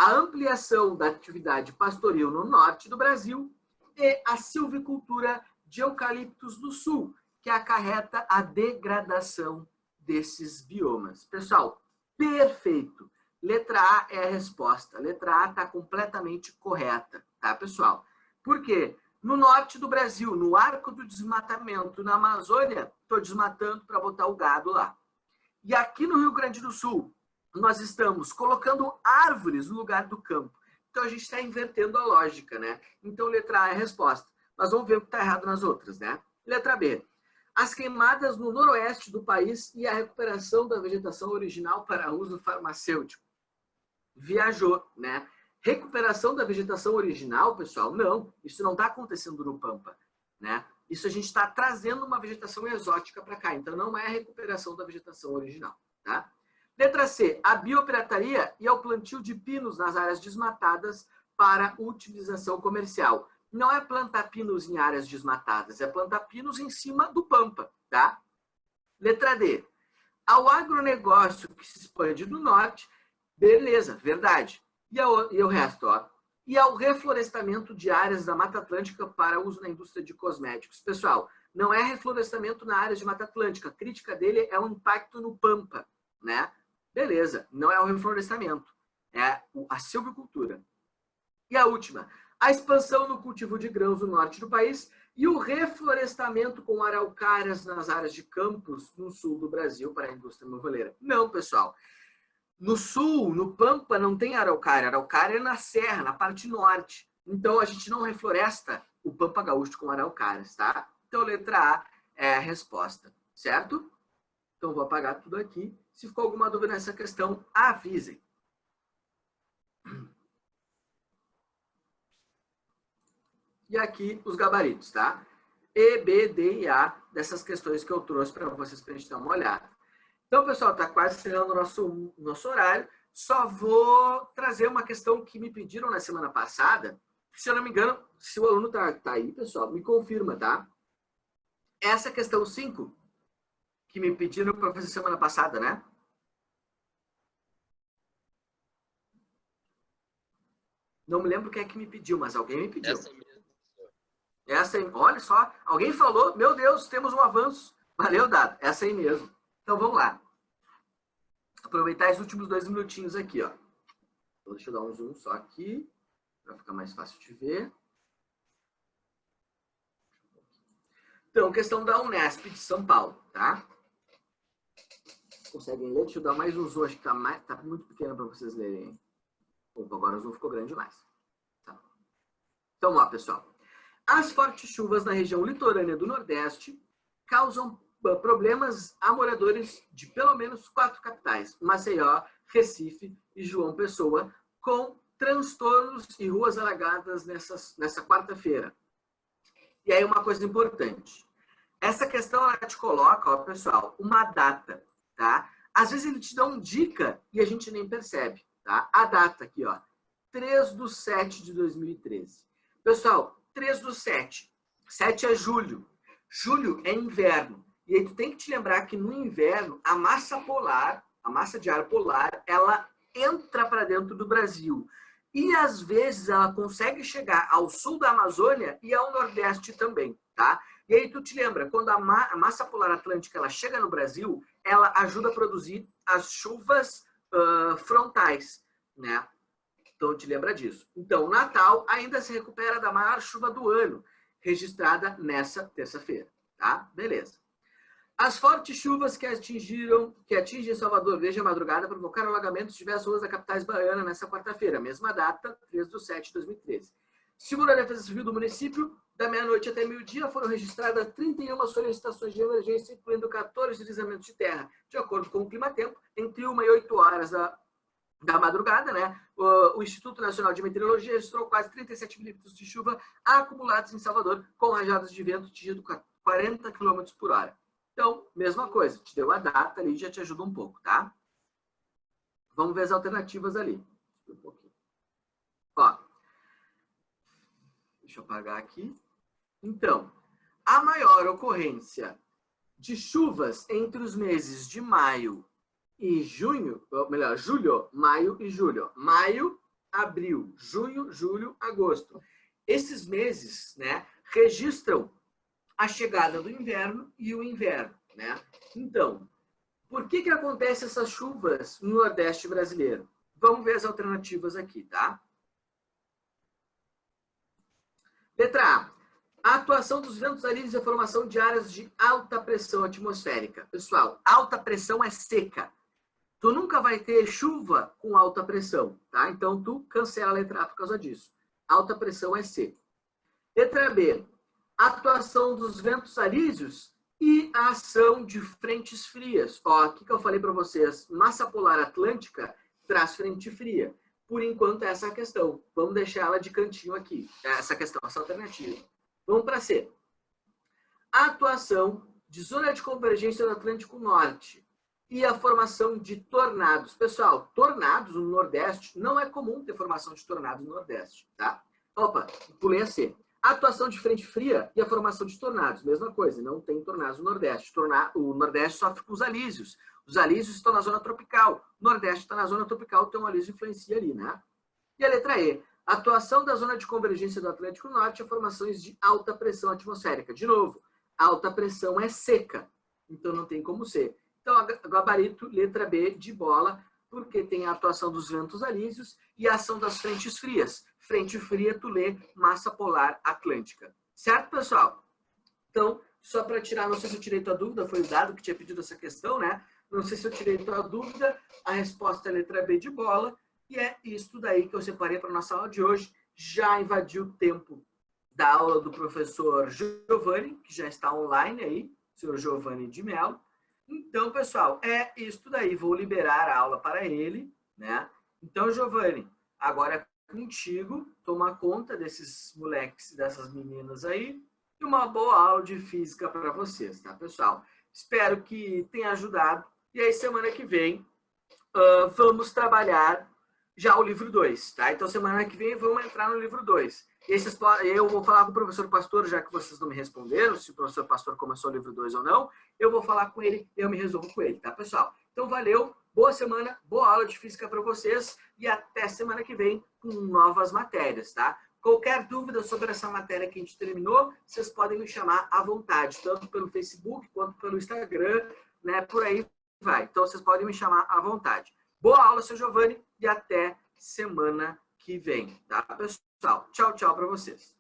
Speaker 1: A ampliação da atividade pastoril no norte do Brasil e a silvicultura de eucaliptos do sul, que acarreta a degradação desses biomas. Pessoal, perfeito. Letra A é a resposta. Letra A está completamente correta, tá, pessoal? Por quê? No norte do Brasil, no arco do desmatamento, na Amazônia, estou desmatando para botar o gado lá. E aqui no Rio Grande do Sul, nós estamos colocando árvores no lugar do campo. Então, a gente está invertendo a lógica, né? Então, letra A é a resposta. Mas vamos ver o que está errado nas outras, né? Letra B. As queimadas no noroeste do país e a recuperação da vegetação original para uso farmacêutico. Viajou, né? Recuperação da vegetação original, pessoal, não. Isso não está acontecendo no Pampa, né? Isso a gente está trazendo uma vegetação exótica para cá. Então, não é a recuperação da vegetação original, tá? Letra C. A biopirataria e ao plantio de pinos nas áreas desmatadas para utilização comercial. Não é plantar pinos em áreas desmatadas, é plantar pinos em cima do Pampa, tá? Letra D. Ao agronegócio que se expande do norte, beleza, verdade. E o resto, ó. E ao reflorestamento de áreas da Mata Atlântica para uso na indústria de cosméticos. Pessoal, não é reflorestamento na área de Mata Atlântica. A crítica dele é o impacto no Pampa, né? Beleza, não é o reflorestamento, é a silvicultura. E a última, a expansão no cultivo de grãos no norte do país e o reflorestamento com araucárias nas áreas de campos no sul do Brasil para a indústria moveleira. Não, pessoal. No sul, no Pampa, não tem araucária. Araucária é na serra, na parte norte. Então, a gente não refloresta o Pampa Gaúcho com araucárias, tá? Então, letra A é a resposta, certo? Então, vou apagar tudo aqui. Se ficou alguma dúvida nessa questão, avisem. E aqui os gabaritos, tá? E, B, D e A dessas questões que eu trouxe para vocês para a gente dar uma olhada. Então, pessoal, está quase chegando o nosso horário. Só vou trazer uma questão que me pediram na semana passada. Se eu não me engano, se o aluno está aí, pessoal, me confirma, tá? Essa questão 5, que me pediram para fazer semana passada, né? Não me lembro quem é que me pediu, mas alguém me pediu.
Speaker 2: Essa mesmo.
Speaker 1: Essa aí, olha só, alguém falou, meu Deus, temos um avanço. Valeu, Dado, essa aí mesmo. Então vamos lá. Aproveitar esses últimos 2 minutinhos aqui, ó. Então, deixa eu dar um zoom só aqui, para ficar mais fácil de ver. Então, questão da Unesp de São Paulo, tá? Conseguem ler? Deixa eu dar mais um zoom, acho que tá muito pequeno para vocês lerem. Opa, agora o zoom ficou grande demais. Tá. Então, ó, pessoal. As fortes chuvas na região litorânea do Nordeste causam problemas a moradores de pelo menos 4 capitais, Maceió, Recife e João Pessoa, com transtornos e ruas alagadas nessa quarta-feira. E aí uma coisa importante. Essa questão ela te coloca, ó, pessoal, uma data, tá? Às vezes ele te dá uma dica e a gente nem percebe, tá? A data aqui, ó, 3/7 de 2013. Pessoal, 3/7. 7 é julho. Julho é inverno. E aí tu tem que te lembrar que no inverno, a massa polar, a massa de ar polar, ela entra para dentro do Brasil. E às vezes ela consegue chegar ao sul da Amazônia e ao Nordeste também, tá? E aí tu te lembra, quando a massa polar atlântica ela chega no Brasil, ela ajuda a produzir as chuvas frontais, né? Então te lembra disso. Então, Natal ainda se recupera da maior chuva do ano, registrada nessa terça-feira, tá? Beleza. As fortes chuvas que atingem Salvador desde a madrugada provocaram alagamentos de diversas ruas da capital baiana nessa quarta-feira, mesma data, 3/7 de 2013. Segundo a Defesa Civil do município, da meia-noite até meio-dia foram registradas 31 solicitações de emergência, incluindo 14 deslizamentos de terra. De acordo com o Climatempo, entre 1 e 8 horas da madrugada, né, o Instituto Nacional de Meteorologia registrou quase 37 milímetros de chuva acumulados em Salvador, com rajadas de vento atingindo 40 km por hora. Então, mesma coisa, te deu a data ali, já te ajuda um pouco, tá? Vamos ver as alternativas ali. Um pouquinho. Ó, deixa eu apagar aqui. Então, a maior ocorrência de chuvas entre os meses de maio e junho, ou melhor, julho, maio e julho. Maio, abril, junho, julho, agosto. Esses meses, né, registram a chegada do inverno e o inverno, né? Então, por que acontecem essas chuvas no Nordeste brasileiro? Vamos ver as alternativas aqui, tá? Letra A. A atuação dos ventos alívios e a formação de áreas de alta pressão atmosférica. Pessoal, alta pressão é seca. Tu nunca vai ter chuva com alta pressão, tá? Então, tu cancela a letra A por causa disso. Alta pressão é seca. Letra B. Atuação dos ventos alísios e a ação de frentes frias. Ó, o que eu falei para vocês? Massa polar atlântica traz frente fria. Por enquanto, essa é a questão. Vamos deixar ela de cantinho aqui. Essa questão, essa alternativa. Vamos para C. A atuação de zona de convergência do Atlântico Norte e a formação de tornados. Pessoal, tornados no Nordeste, não é comum ter formação de tornados no Nordeste, tá? Opa, pulei a C. A atuação de frente fria e a formação de tornados. Mesma coisa, não tem tornados no Nordeste. O Nordeste sofre com os alísios. Os alísios estão na zona tropical. O Nordeste está na zona tropical, então o alísio influencia ali, né? E a letra E. A atuação da zona de convergência do Atlântico Norte e formações de alta pressão atmosférica. De novo, alta pressão é seca, então não tem como ser. Então, gabarito, letra B, de bola, porque tem a atuação dos ventos alísios e a ação das frentes frias. Frente fria, tu lê massa polar atlântica. Certo, pessoal? Então, só para tirar, não sei se eu tirei tua dúvida, foi o Dado que tinha pedido essa questão, né? Não sei se eu tirei tua dúvida, a resposta é letra B de bola, e é isso daí que eu separei para a nossa aula de hoje. Já invadiu o tempo da aula do professor Giovanni, que já está online aí, senhor Giovanni de Mello. Então, pessoal, é isso daí. Vou liberar a aula para ele, né? Então, Giovanni, agora é contigo, tomar conta desses moleques e dessas meninas aí e uma boa aula de física para vocês, tá, pessoal? Espero que tenha ajudado. E aí, semana que vem, vamos trabalhar já o livro 2, tá? Então, semana que vem, vamos entrar no livro 2. Eu vou falar com o professor Pastor, já que vocês não me responderam, se o professor Pastor começou o livro 2 ou não, eu vou falar com ele, eu me resolvo com ele, tá, pessoal? Então, valeu, boa semana, boa aula de física para vocês e até semana que vem com novas matérias, tá? Qualquer dúvida sobre essa matéria que a gente terminou, vocês podem me chamar à vontade, tanto pelo Facebook quanto pelo Instagram, né? Por aí vai. Então, vocês podem me chamar à vontade. Boa aula, seu Giovanni, e até semana que vem, tá, pessoal? Tchau, tchau para vocês.